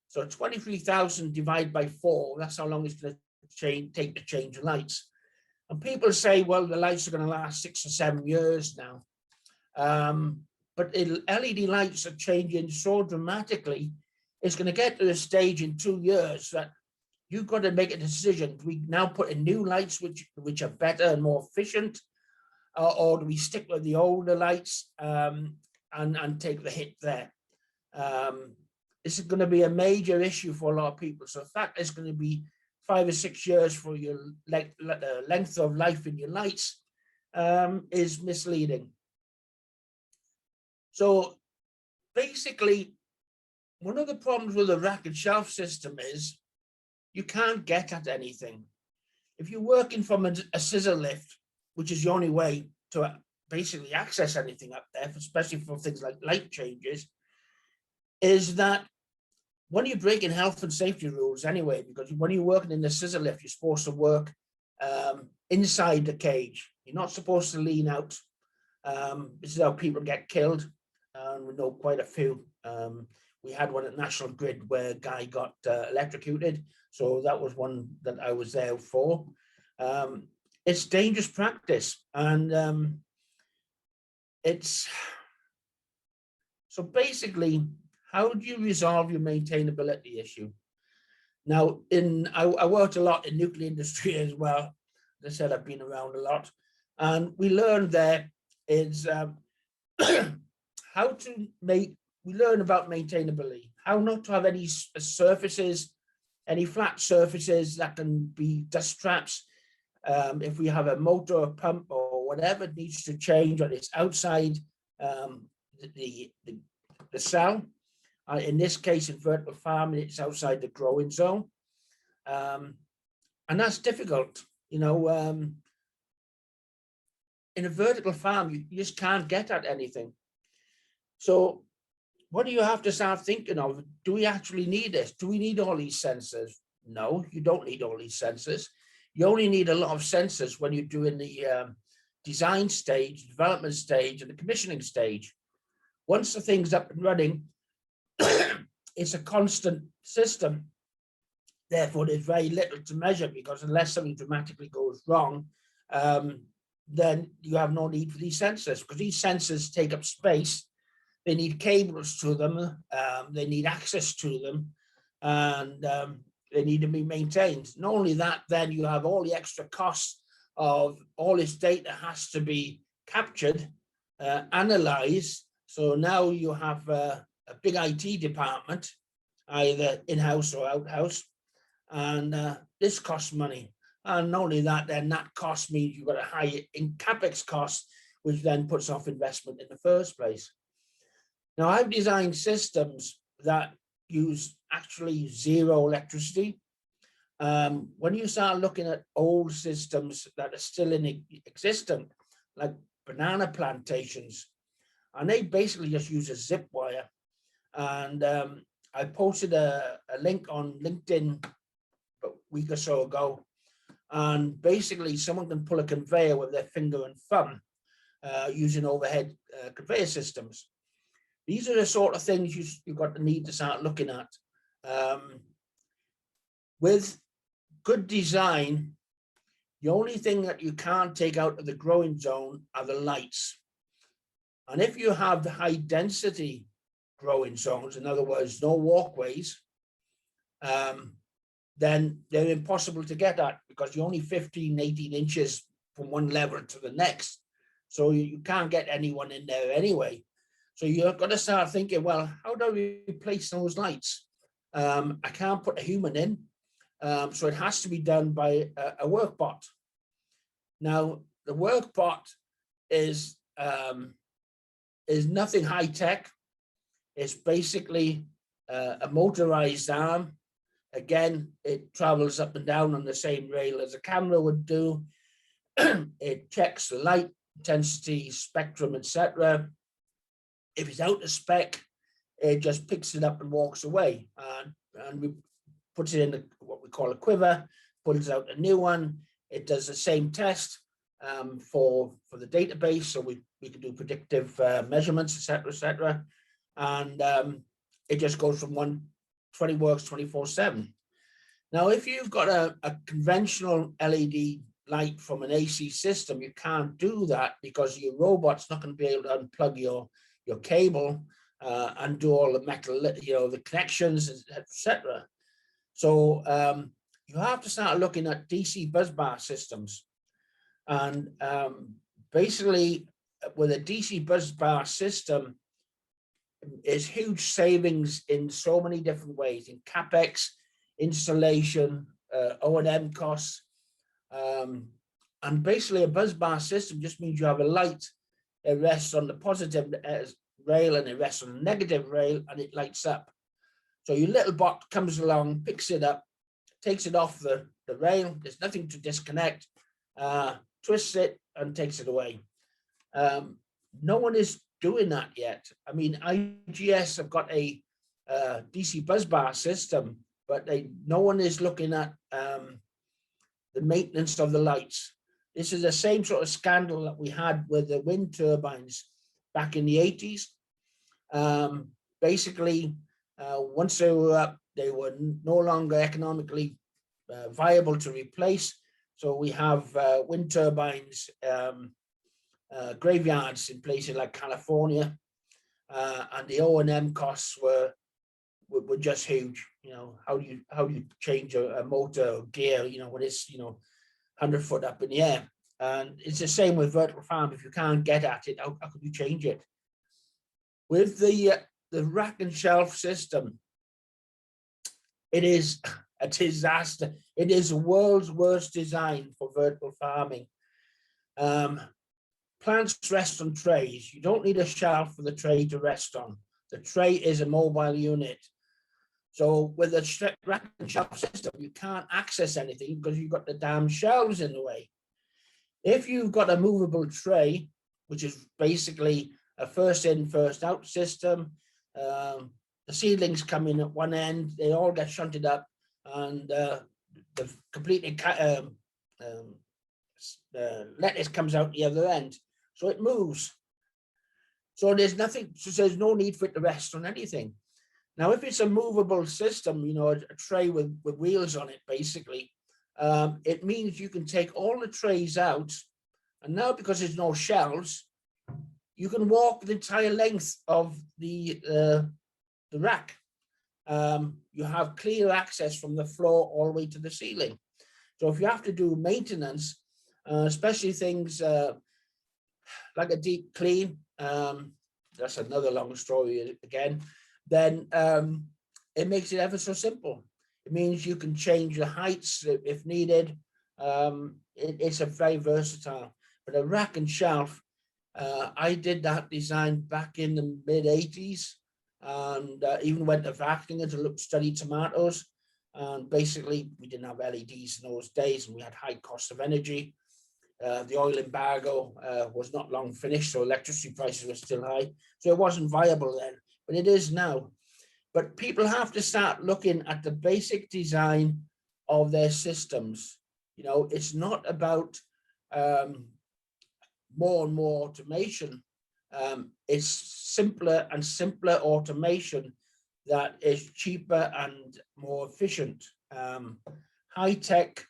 So 23,000 divided by 4, that's how long it's going to take to change the lights. And people say, well, the lights are going to last 6 or 7 years now. But LED lights are changing so dramatically, it's going to get to a stage in 2 years that you've got to make a decision. Do we now put in new lights which are better and more efficient, or do we stick with the older lights and take the hit there? This is going to be a major issue for a lot of people. So the fact it's going to be 5 or 6 years for your length of life in your lights is misleading. So basically, one of the problems with the rack and shelf system is you can't get at anything. If you're working from a scissor lift, which is the only way to basically access anything up there, especially for things like light changes, is that when you're breaking health and safety rules anyway, because when you're working in the scissor lift, you're supposed to work inside the cage. You're not supposed to lean out. This is how people get killed. We know quite a few. We had one at National Grid where a guy got electrocuted. So that was one that I was there for. It's dangerous practice. And it's, so basically, how do you resolve your maintainability issue? Now, I worked a lot in nuclear industry as well. As I said, I've been around a lot. And we learned there is we learn about maintainability, how not to have any surfaces, any flat surfaces that can be dust traps. If we have a motor, a pump, or whatever needs to change, or it's outside the cell. In this case, in vertical farming, it's outside the growing zone. And that's difficult, you know. In a vertical farm, you just can't get at anything. So what do you have to start thinking of? Do we actually need this? Do we need all these sensors? No, you don't need all these sensors. You only need a lot of sensors when you're doing the design stage, development stage, and the commissioning stage. Once the thing's up and running, it's a constant system. Therefore, there's very little to measure, because unless something dramatically goes wrong, then you have no need for these sensors, because these sensors take up space. They need cables to them, they need access to them, and they need to be maintained. Not only that, then you have all the extra costs of all this data has to be captured, analyzed. So now you have a big IT department, either in-house or out-house, and this costs money. And not only that, then that cost means you've got a high in CapEx cost, which then puts off investment in the first place. Now, I've designed systems that use actually zero electricity. When you start looking at old systems that are still in existence, like banana plantations, and they basically just use a zip wire. And I posted a link on LinkedIn a week or so ago, and basically someone can pull a conveyor with their finger and thumb using overhead conveyor systems. These are the sort of things you've got to need to start looking at. With good design, the only thing that you can't take out of the growing zone are the lights. And if you have the high density growing zones, in other words, no walkways, then they're impossible to get at, because you're only 15, 18 inches from one level to the next. So you can't get anyone in there anyway. So you've got to start thinking, well, how do we replace those lights? I can't put a human in, so it has to be done by a work bot. Now, the work bot is nothing high tech. It's basically a motorized arm. Again, it travels up and down on the same rail as a camera would do. It checks the light intensity, spectrum, etc. If it's out of spec, it just picks it up and walks away. And we put it in what we call a quiver, pulls out a new one. It does the same test for the database, so we can do predictive measurements, etc., etc. And it just goes from 20 works 24/7. Now, if you've got a conventional LED light from an AC system, you can't do that, because your robot's not going to be able to unplug your cable and do all the metal, the connections, etc. So you have to start looking at DC busbar systems. And basically, with a DC busbar system, is huge savings in so many different ways, in CapEx, installation, O&M costs. And basically a busbar system just means you have a light, it rests on the positive rail and it rests on the negative rail, and it lights up. So your little bot comes along, picks it up, takes it off the rail, there's nothing to disconnect, twists it and takes it away. No one is doing that yet. I mean, IGS have got a DC busbar system, but no one is looking at the maintenance of the lights. This is the same sort of scandal that we had with the wind turbines back in the 80s. Basically, once they were up, they were no longer economically viable to replace. So we have wind turbines, graveyards in places like California, and the O&M costs were just huge. How do you change a motor or gear, when it's 100 foot up in the air? And it's the same with vertical farm. If you can't get at it, how could you change it? With the rack and shelf system, it is a disaster. It is the world's worst design for vertical farming. plants rest on trays. You don't need a shelf for the tray to rest on. The tray is a mobile unit. So with a rack and shelf system, you can't access anything because you've got the damn shelves in the way. If you've got a movable tray, which is basically a first in, first out system, the seedlings come in at one end, they all get shunted up, and the completely lettuce comes out the other end. So it moves. So there's nothing, so there's no need for it to rest on anything. Now, if it's a movable system, you know, a tray with wheels on it, basically, it means you can take all the trays out, and now because there's no shelves, you can walk the entire length of the rack. You have clear access from the floor all the way to the ceiling. So if you have to do maintenance, especially things like a deep clean, that's another long story again, then it makes it ever so simple. It means you can change the heights if needed. It's a very versatile. But a rack and shelf, I did that design back in the mid 80s, and even went to Vaclinger to study tomatoes. And basically, we didn't have LEDs in those days, and we had high cost of energy. The oil embargo was not long finished, so electricity prices were still high. So it wasn't viable then, but it is now. But people have to start looking at the basic design of their systems. You know, it's not about more and more automation. It's simpler and simpler automation that is cheaper and more efficient. High tech.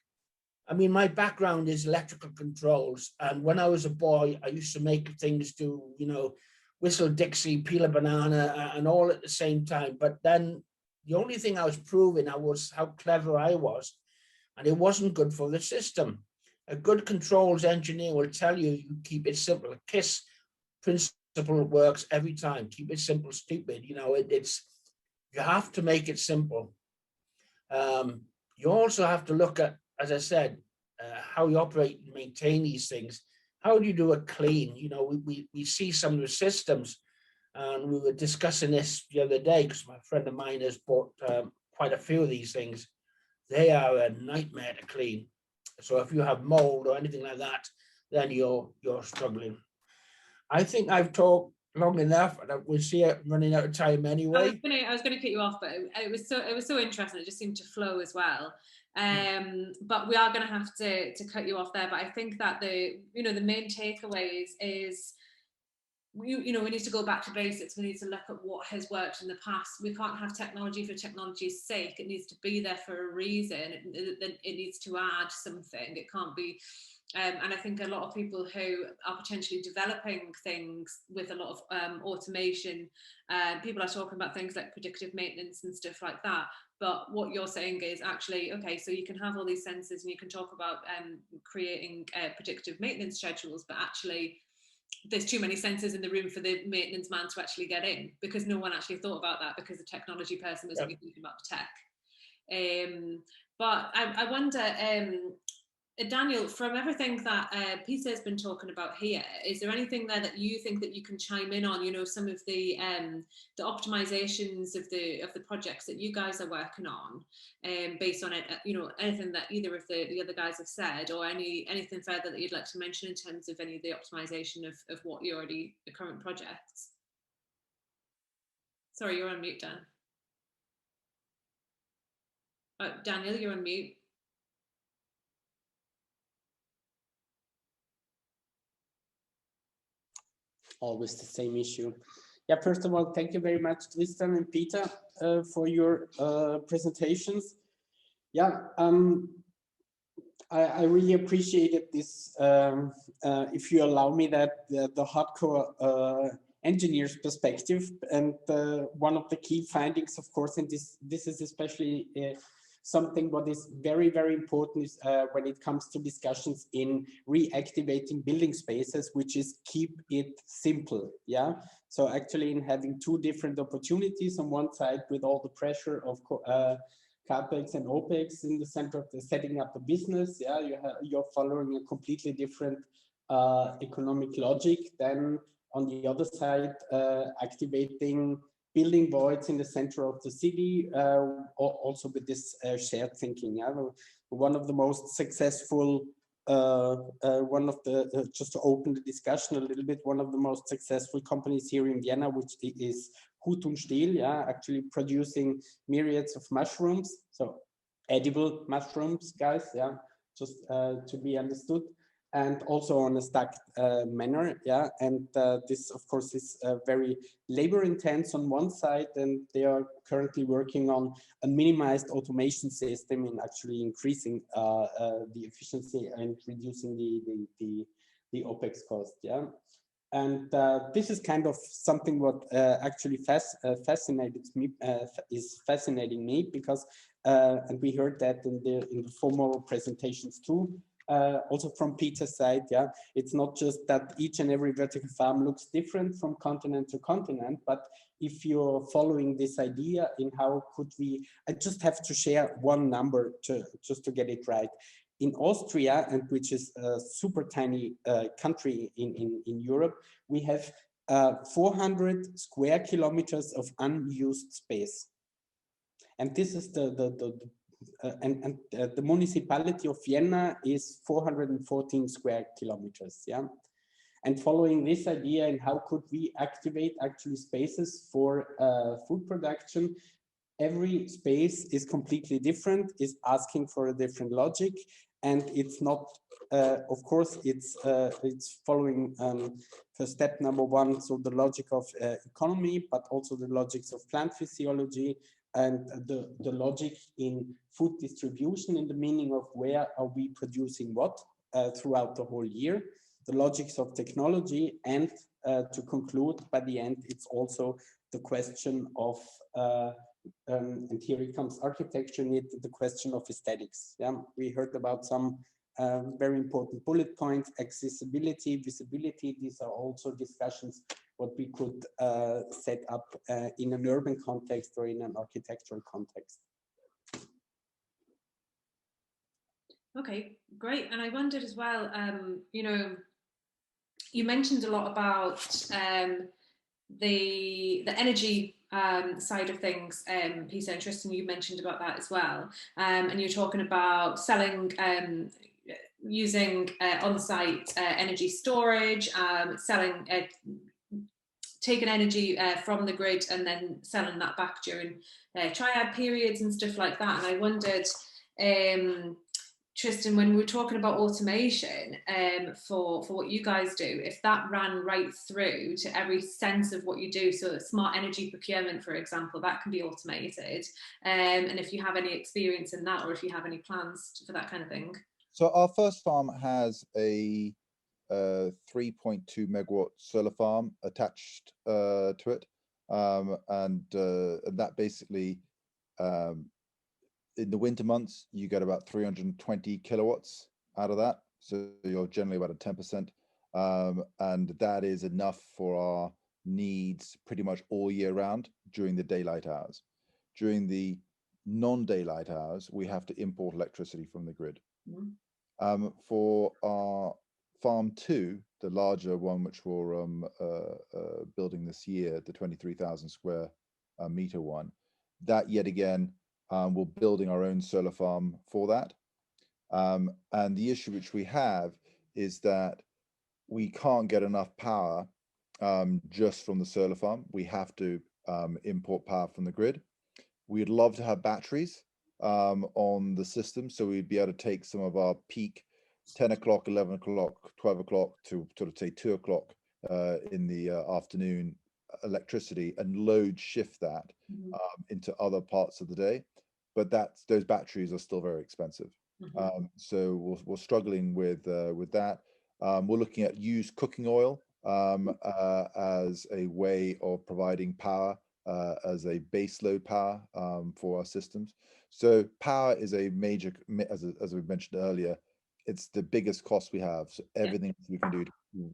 I mean, my background is electrical controls, and when I was a boy, I used to make things do, you know, whistle Dixie, peel a banana, and all at the same time. But then the only thing I was proving was how clever I was, and it wasn't good for the system. A good controls engineer will tell you, you keep it simple. A KISS principle works every time. Keep it simple, stupid. You know, you have to make it simple. You also have to look at, as I said, how you operate and maintain these things. How do you do a clean? You know, we see some of the systems, and we were discussing this the other day because my friend of mine has bought quite a few of these things. They are a nightmare to clean. So if you have mold or anything like that, then you're struggling. I think I've talked long enough, and we'll see it running out of time anyway. I was going to cut you off, but it was so interesting. It just seemed to flow as well. But we are going to have to cut you off there. But I think that the main takeaway is we need to go back to basics. We need to look at what has worked in the past. We can't have technology for technology's sake. It needs to be there for a reason. It needs to add something. It can't be. And I think a lot of people who are potentially developing things with a lot of automation, people are talking about things like predictive maintenance and stuff like that. But what you're saying is actually, okay, so you can have all these sensors and you can talk about creating predictive maintenance schedules, but actually there's too many sensors in the room for the maintenance man to actually get in, because no one actually thought about that because the technology person was thinking about the tech. But I wonder, Daniel, from everything that Peter has been talking about here, is there anything there that you think that you can chime in on? You know, some of the optimizations of the projects that you guys are working on, based on it. You know, anything that either of the other guys have said, or anything further that you'd like to mention in terms of any of the optimization of what you already the current projects. Sorry, you're on mute, Dan. Daniel, you're on mute. Always the same issue. Yeah, first of all, thank you very much, Tristan and Peter, for your presentations. Yeah, I really appreciated this, if you allow me that, the hardcore engineer's perspective. And one of the key findings, of course, and this is especially something what is very, very important is when it comes to discussions in reactivating building spaces, which is keep it simple. Yeah. So actually in having two different opportunities on one side with all the pressure of CapEx and OpEx in the center of the setting up a business. Yeah, you're following a completely different economic logic, then on the other side, activating building voids in the center of the city, also with this shared thinking. Yeah? One of the most successful, just to open the discussion a little bit, one of the most successful companies here in Vienna, which is Hut und Stiel, yeah, actually producing myriads of mushrooms, so edible mushrooms, guys, yeah, just to be understood, and also on a stacked manner, yeah. And this, of course, is very labor intense on one side, and they are currently working on a minimized automation system in actually increasing the efficiency and reducing the OPEX cost, yeah. And this is kind of something what actually is fascinating me, because and we heard that in the formal presentations too, also from Peter's side, yeah, it's not just that each and every vertical farm looks different from continent to continent, but if you're following this idea in how could we, I just have to share one number just to get it right. In Austria, and which is a super tiny country in Europe, we have 400 square kilometers of unused space. And this is the municipality of Vienna is 414 square kilometers, yeah. And following this idea, and how could we activate actually spaces for food production, every space is completely different, is asking for a different logic, and it's not, of course, it's following for step number one, so the logic of economy, but also the logics of plant physiology, and the logic in food distribution, in the meaning of where are we producing what throughout the whole year, the logics of technology, and to conclude, by the end, it's also the question of and here it comes architecture, the question of aesthetics. Yeah, we heard about some very important bullet points: accessibility, visibility. These are also discussions what we could set up in an urban context or in an architectural context. Okay, great. And I wondered as well, you know, you mentioned a lot about the energy side of things, Peter and Tristan, you mentioned about that as well. And you're talking about selling, using on-site energy storage, selling, taking energy from the grid and then selling that back during triad periods and stuff like that. And I wondered, Tristan, when we were talking about automation for what you guys do, if that ran right through to every sense of what you do, so smart energy procurement, for example, that can be automated, and if you have any experience in that, or if you have any plans for that kind of thing. So our first farm has a 3.2 megawatt solar farm attached to it, and that basically in the winter months, you get about 320 kilowatts out of that. So you're generally about a 10%. And that is enough for our needs pretty much all year round during the daylight hours. During the non-daylight hours, we have to import electricity from the grid. Mm-hmm. For our farm 2, the larger one, which we're building this year, the 23,000 square meter one, that yet again, we're building our own solar farm for that. And the issue which we have is that we can't get enough power just from the solar farm. We have to import power from the grid. We'd love to have batteries on the system, so we'd be able to take some of our peak 10 o'clock, 11 o'clock, 12 o'clock to sort of say 2 o'clock in the afternoon electricity and load shift that into other parts of the day. But those batteries are still very expensive. Mm-hmm. So we're struggling with that. We're looking at used cooking oil as a way of providing power as a base load power for our systems. So power is a major, as we mentioned earlier, it's the biggest cost we have. So everything we can do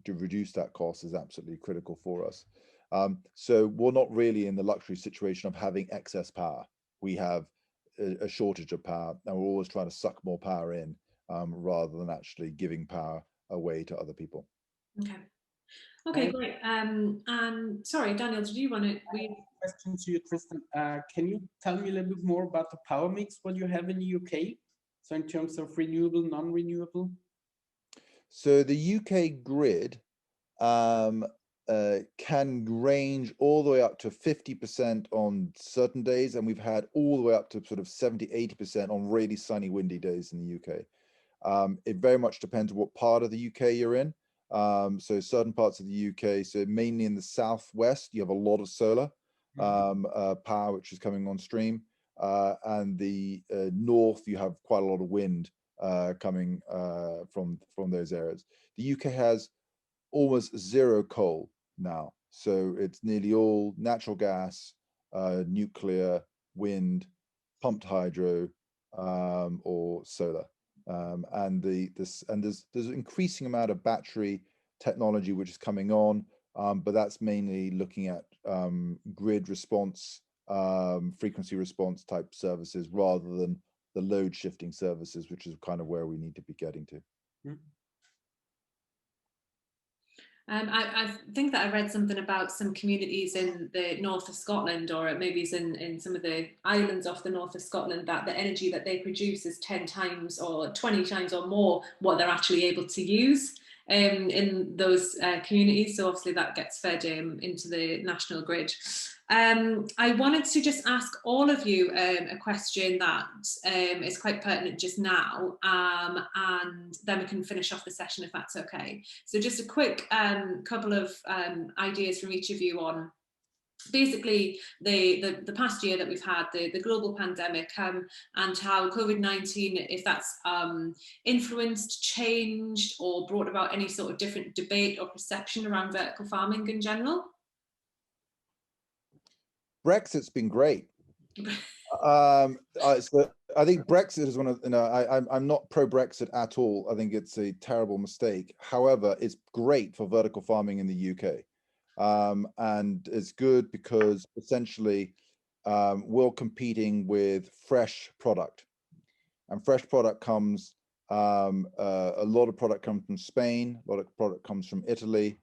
to reduce that cost is absolutely critical for us. So we're not really in the luxury situation of having excess power. We have a shortage of power, and we're always trying to suck more power in rather than actually giving power away to other people. Okay. Okay, great. And sorry, Daniel, did you want to? Question to you, Tristan. Can you tell me a little bit more about the power mix, what you have in the UK? So in terms of renewable, non-renewable? So the UK grid can range all the way up to 50% on certain days, and we've had all the way up to sort of 70-80% on really sunny, windy days in the UK. It very much depends what part of the UK you're in. So certain parts of the UK, so mainly in the southwest, you have a lot of solar power which is coming on stream, and the north you have quite a lot of wind coming from those areas. The UK has almost zero coal now, so it's nearly all natural gas, nuclear, wind, pumped hydro, or solar. And there's an increasing amount of battery technology which is coming on, but that's mainly looking at grid response, frequency response type services rather than the load shifting services, which is kind of where we need to be getting to. I think that I read something about some communities in the north of Scotland, or maybe it's in some of the islands off the north of Scotland, that the energy that they produce is 10 times or 20 times or more what they're actually able to use in those communities. So obviously that gets fed into the national grid. I wanted to just ask all of you a question that is quite pertinent just now, and then we can finish off the session if that's okay. So just a quick couple of ideas from each of you on basically the past year that we've had, the global pandemic, and how COVID-19, if that's influenced, changed, or brought about any sort of different debate or perception around vertical farming in general. Brexit's been great. So I think Brexit is one of, I'm not pro-Brexit at all. I think it's a terrible mistake. However, it's great for vertical farming in the UK. And it's good because essentially we're competing with fresh product. And fresh product comes, a lot of product comes from Spain, a lot of product comes from Italy.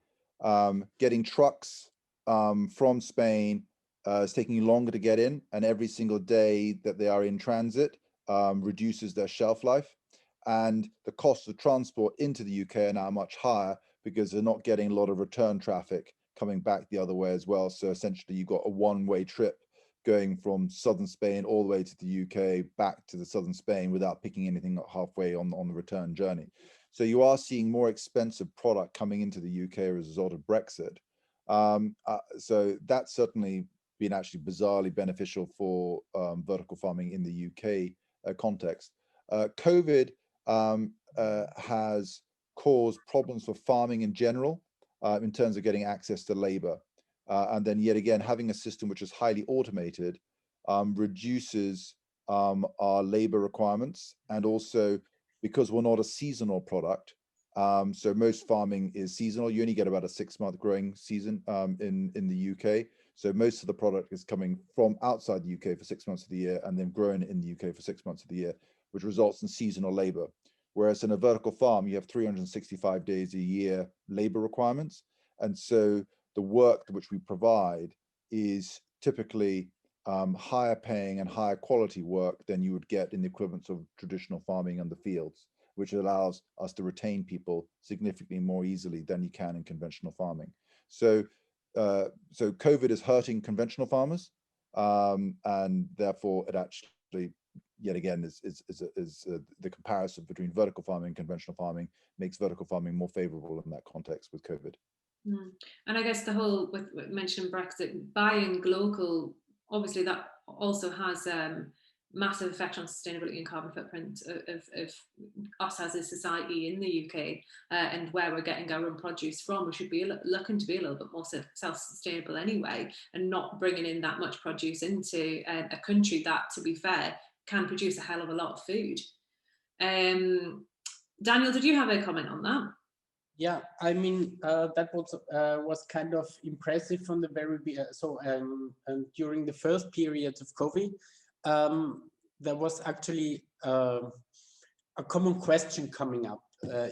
Getting trucks from Spain is taking longer to get in, and every single day that they are in transit reduces their shelf life. And the cost of transport into the UK are now much higher because they're not getting a lot of return traffic coming back the other way as well. So essentially you've got a one-way trip going from southern Spain all the way to the UK back to the southern Spain without picking anything up halfway on the return journey. So you are seeing more expensive product coming into the UK as a result of Brexit. So that's certainly been actually bizarrely beneficial for vertical farming in the UK context. COVID has caused problems for farming in general in terms of getting access to labor. And then yet again, having a system which is highly automated reduces our labor requirements. And also because we're not a seasonal product, so most farming is seasonal. You only get about a 6-month growing season in the UK. So most of the product is coming from outside the UK for 6 months of the year and then grown in the UK for 6 months of the year, which results in seasonal labor. Whereas in a vertical farm, you have 365 days a year labor requirements. And so the work which we provide is typically higher paying and higher quality work than you would get in the equivalents of traditional farming on the fields, which allows us to retain people significantly more easily than you can in conventional farming. So COVID is hurting conventional farmers, and therefore it actually, yet again, is the comparison between vertical farming and conventional farming makes vertical farming more favorable in that context with COVID. And I guess the whole, with mentioning Brexit, buying local, obviously that also has massive effect on sustainability and carbon footprint of us as a society in the UK, and where we're getting our own produce from. We should be looking to be a little bit more self-sustainable anyway, and not bringing in that much produce into a country that, to be fair, can produce a hell of a lot of food. Daniel, did you have a comment on that? Yeah, I mean, that was kind of impressive from the very and during the first periods of COVID, there was actually a common question coming up.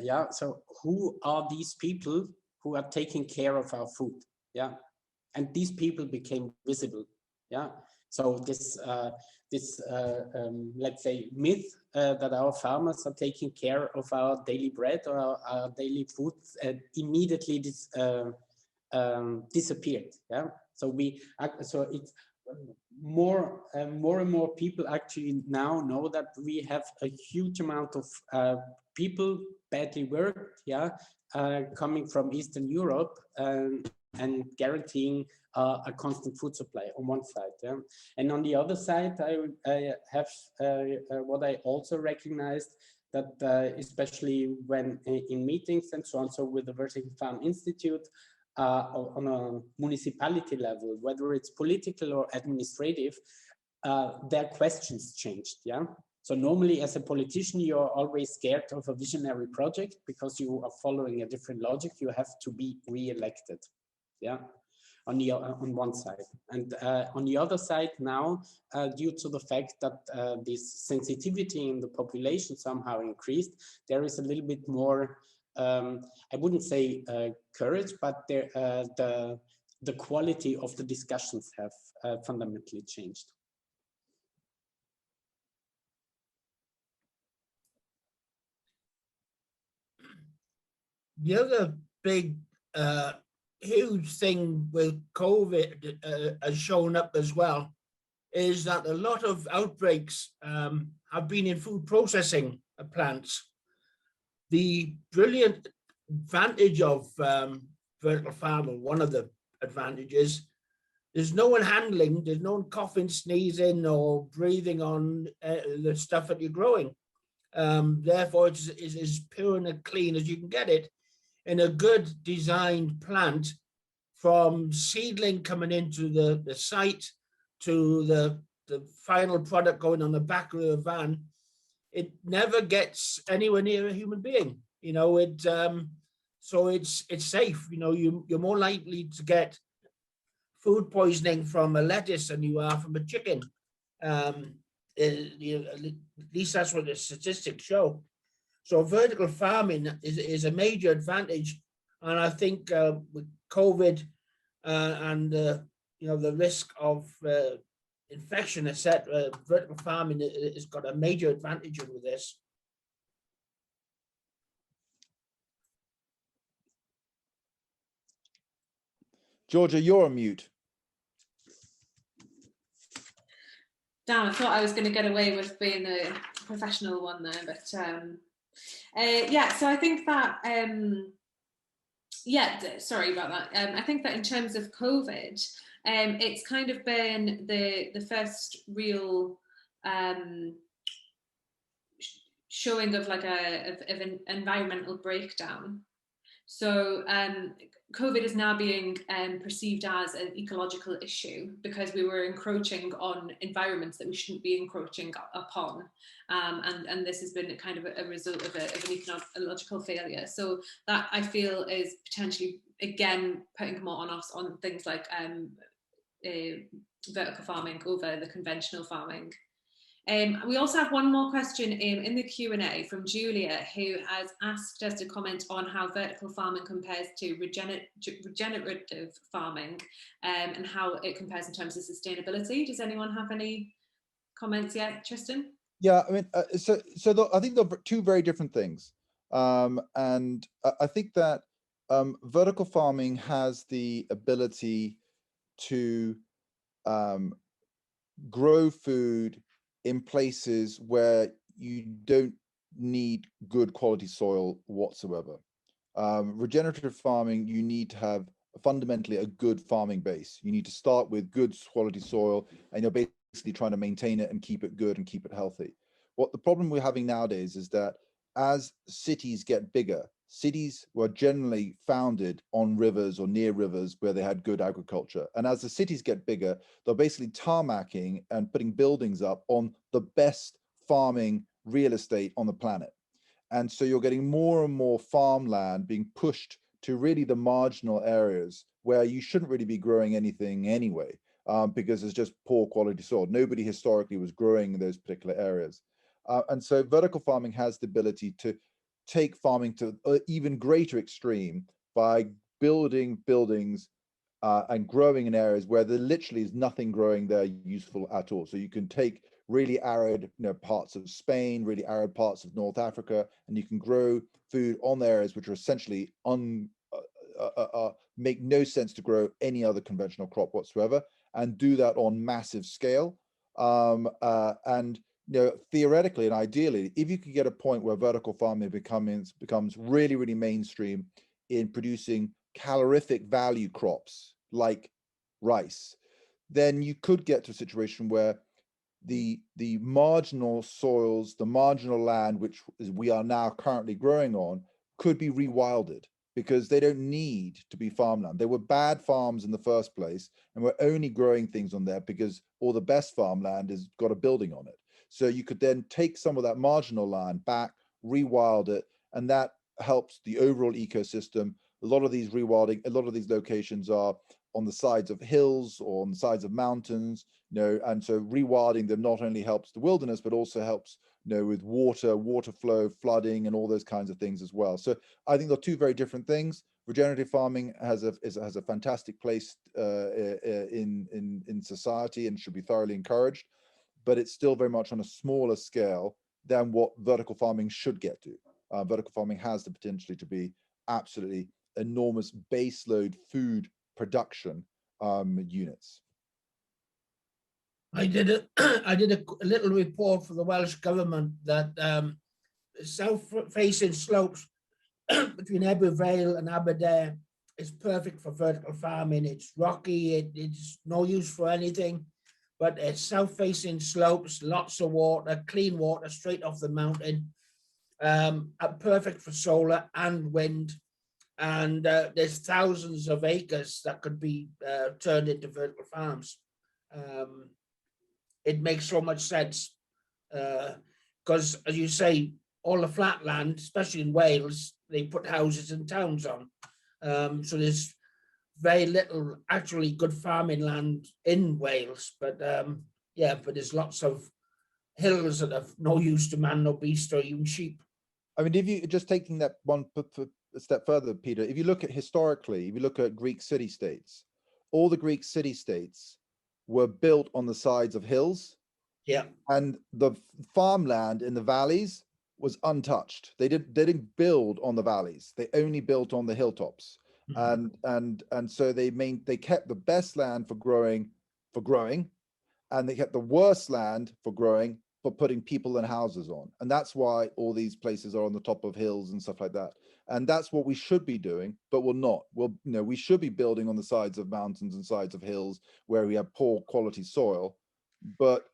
yeah, so who are these people who are taking care of our food? Yeah, and these people became visible. Yeah, so this let's say myth that our farmers are taking care of our daily bread or our daily food immediately disappeared. Yeah, so it's more and more people actually now know that we have a huge amount of people badly worked, yeah, coming from Eastern Europe and guaranteeing a constant food supply on one side. Yeah? And on the other side, I have what I also recognized that especially when in meetings and so on, so with the Vertical Farm Institute, on a municipality level, whether it's political or administrative, their questions changed. Yeah. So normally as a politician, you're always scared of a visionary project because you are following a different logic. You have to be re-elected. Yeah. On one side, and on the other side now, due to the fact that this sensitivity in the population somehow increased, there is a little bit more, I wouldn't say courage, but the quality of the discussions have fundamentally changed. The other big, huge thing with COVID has shown up as well is that a lot of outbreaks have been in food processing plants. The brilliant advantage of vertical farming, one of the advantages, there's no one handling, there's no one coughing, sneezing, or breathing on the stuff that you're growing. Therefore, it's as pure and clean as you can get it in a good designed plant, from seedling coming into the site to the final product going on the back of the van. It never gets anywhere near a human being. You know, so it's safe. You know, you're more likely to get food poisoning from a lettuce than you are from a chicken. At least that's what the statistics show. So vertical farming is a major advantage, and I think with COVID and you know, the risk of infection, etc., vertical farming has got a major advantage over this. Georgia, you're on mute. Damn, I thought I was going to get away with being a professional one there, but yeah, so I think that, yeah, sorry about that. I think that in terms of COVID, it's kind of been the first real showing of like of an environmental breakdown. So COVID is now being perceived as an ecological issue because we were encroaching on environments that we shouldn't be encroaching upon. And this has been kind of a result of an ecological failure. So that, I feel, is potentially, again, putting more on us on things like vertical farming over the conventional farming. We also have one more question in the Q&A from Julia, who has asked us to comment on how vertical farming compares to regenerative farming and how it compares in terms of sustainability. Does anyone have any comments yet, Tristan? Yeah, I mean, I think they're two very different things. And I think that vertical farming has the ability to grow food in places where you don't need good quality soil whatsoever. Regenerative farming, you need to have fundamentally a good farming base. You need to start with good quality soil, and you're basically trying to maintain it and keep it good and keep it healthy. What the problem we're having nowadays is that as cities get bigger, cities were generally founded on rivers or near rivers where they had good agriculture. And as the cities get bigger, they're basically tarmacking and putting buildings up on the best farming real estate on the planet. And so you're getting more and more farmland being pushed to really the marginal areas where you shouldn't really be growing anything anyway, because it's just poor quality soil. Nobody historically was growing in those particular areas. And so vertical farming has the ability to take farming to an even greater extreme by building buildings and growing in areas where there literally is nothing growing there useful at all. So you can take really arid, parts of Spain, really arid parts of North Africa, and you can grow food on the areas which are essentially make no sense to grow any other conventional crop whatsoever, and do that on massive scale. And theoretically and ideally, if you could get a point where vertical farming becomes really, really mainstream in producing calorific value crops like rice, then you could get to a situation where the marginal soils, the marginal land which we are now currently growing on, could be rewilded, because they don't need to be farmland. They were bad farms in the first place, and we're only growing things on there because all the best farmland has got a building on it. So you could then take some of that marginal land back, rewild it, and that helps the overall ecosystem. A lot of these rewilding, a lot of these locations are on the sides of hills or on the sides of mountains, and so rewilding them not only helps the wilderness, but also helps, with water flow, flooding, and all those kinds of things as well. So I think they're two very different things. Regenerative farming has a fantastic place in society and should be thoroughly encouraged, but it's still very much on a smaller scale than what vertical farming should get to. Vertical farming has the potential to be absolutely enormous baseload food production units. I did a little report for the Welsh government that south-facing slopes between Ebbw Vale and Aberdare is perfect for vertical farming. It's rocky, it's no use for anything, but it's south-facing slopes, lots of water, clean water straight off the mountain, perfect for solar and wind. And there's thousands of acres that could be turned into vertical farms. It makes so much sense because, as you say, all the flat land, especially in Wales, they put houses and towns on. So there's very little actually good farming land in Wales, but but there's lots of hills that have no use to man, no beast, or even sheep. I mean, if you just taking that one a step further, Peter, if you look at historically, if you look at Greek city-states, all the Greek city-states were built on the sides of hills. Yeah. And the farmland in the valleys was untouched. They didn't build on the valleys. They only built on the hilltops. Mm-hmm. And so they kept the best land for growing, and they kept the worst land for growing, for putting people and houses on. And that's why all these places are on the top of hills and stuff like that. And that's what we should be doing, but we're not. We should be building on the sides of mountains and sides of hills where we have poor quality soil. But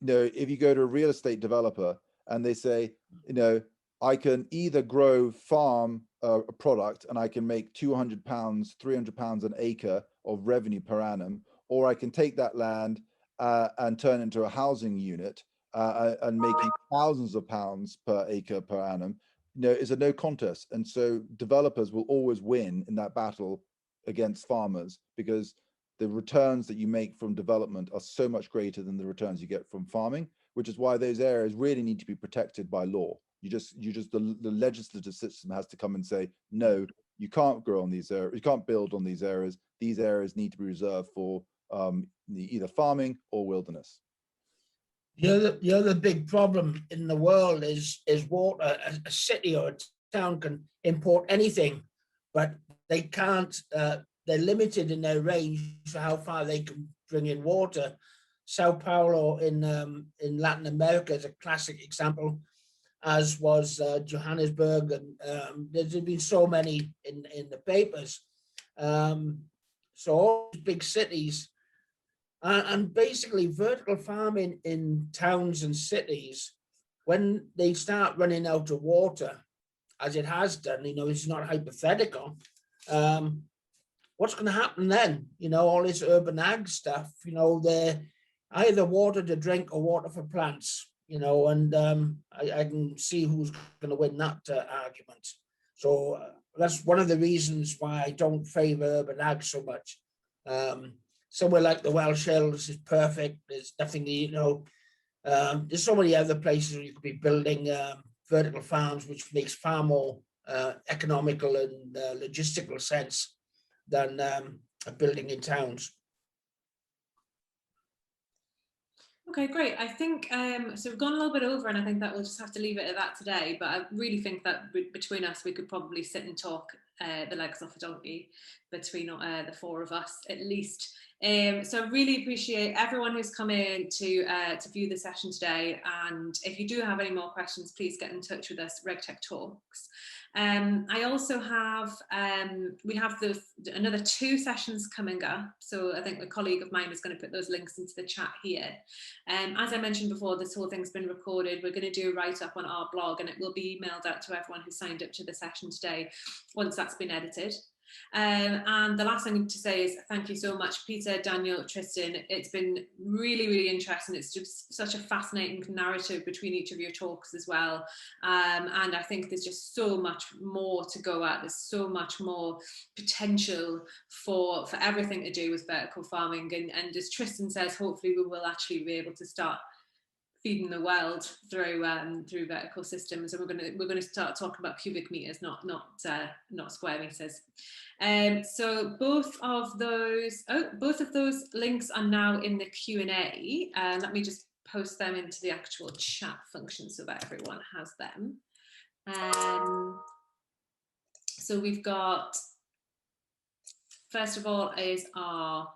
if you go to a real estate developer and they say, I can either farm a product and I can make £200, £300 an acre of revenue per annum, or I can take that land and turn it into a housing unit and making thousands of pounds per acre per annum, is a no contest. And so developers will always win in that battle against farmers, because the returns that you make from development are so much greater than the returns you get from farming, which is why those areas really need to be protected by law. The legislative system has to come and say, no, you can't grow on these areas, you can't build on these areas. These areas need to be reserved for either farming or wilderness. The other big problem in the world is water. A city or a town can import anything, but they can't. They're limited in their range for how far they can bring in water. Sao Paulo in Latin America is a classic example, as was Johannesburg, and there's been so many in the papers. So all these big cities. And basically, vertical farming in towns and cities, when they start running out of water, as it has done, it's not hypothetical. What's going to happen then? All this urban ag stuff, they're either water to drink or water for plants, and I can see who's going to win that argument. So that's one of the reasons why I don't favor urban ag so much. Somewhere like the Welsh Hills is perfect. There's nothing, there's so many other places where you could be building vertical farms, which makes far more economical and logistical sense than building in towns. Okay, great. I think so we've gone a little bit over, and I think that we'll just have to leave it at that today. But I really think that between us, we could probably sit and talk the legs off a donkey between the four of us at least. So I really appreciate everyone who's come in to view the session today. And if you do have any more questions, please get in touch with us, RegTech Talks. I also have, we have another 2 sessions coming up. So I think a colleague of mine is going to put those links into the chat here. As I mentioned before, this whole thing's been recorded. We're going to do a write-up on our blog, and it will be emailed out to everyone who signed up to the session today once that's been edited. And the last thing to say is thank you so much, Peter, Daniel, Tristan. It's been really, really interesting. It's just such a fascinating narrative between each of your talks as well. And I think there's just so much more to go at. There's so much more potential for everything to do with vertical farming. And as Tristan says, hopefully we will actually be able to start feeding the world through vertical systems, and we're going to start talking about cubic meters, not square meters. So both of those links are now in the Q&A. Let me just post them into the actual chat function so that everyone has them. So we've got, first of all, is our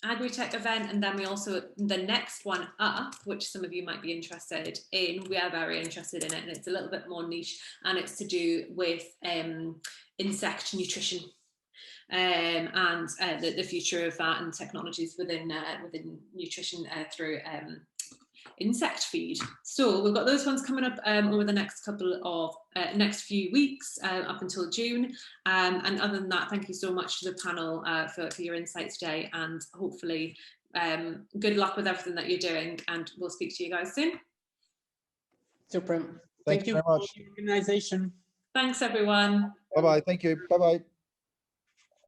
Agritech event, and then we also, the next one up, which some of you might be interested in, we are very interested in it, and it's a little bit more niche, and it's to do with insect nutrition and the future of that and technologies within nutrition through insect feed. So we've got those ones coming up over the next couple of next few weeks up until June, and other than that, thank you so much to the panel for your insights today, and hopefully good luck with everything that you're doing, and we'll speak to you guys soon. Super. Thank you very much. For the organization. Thanks everyone. Bye-bye. Thank you. Bye-bye.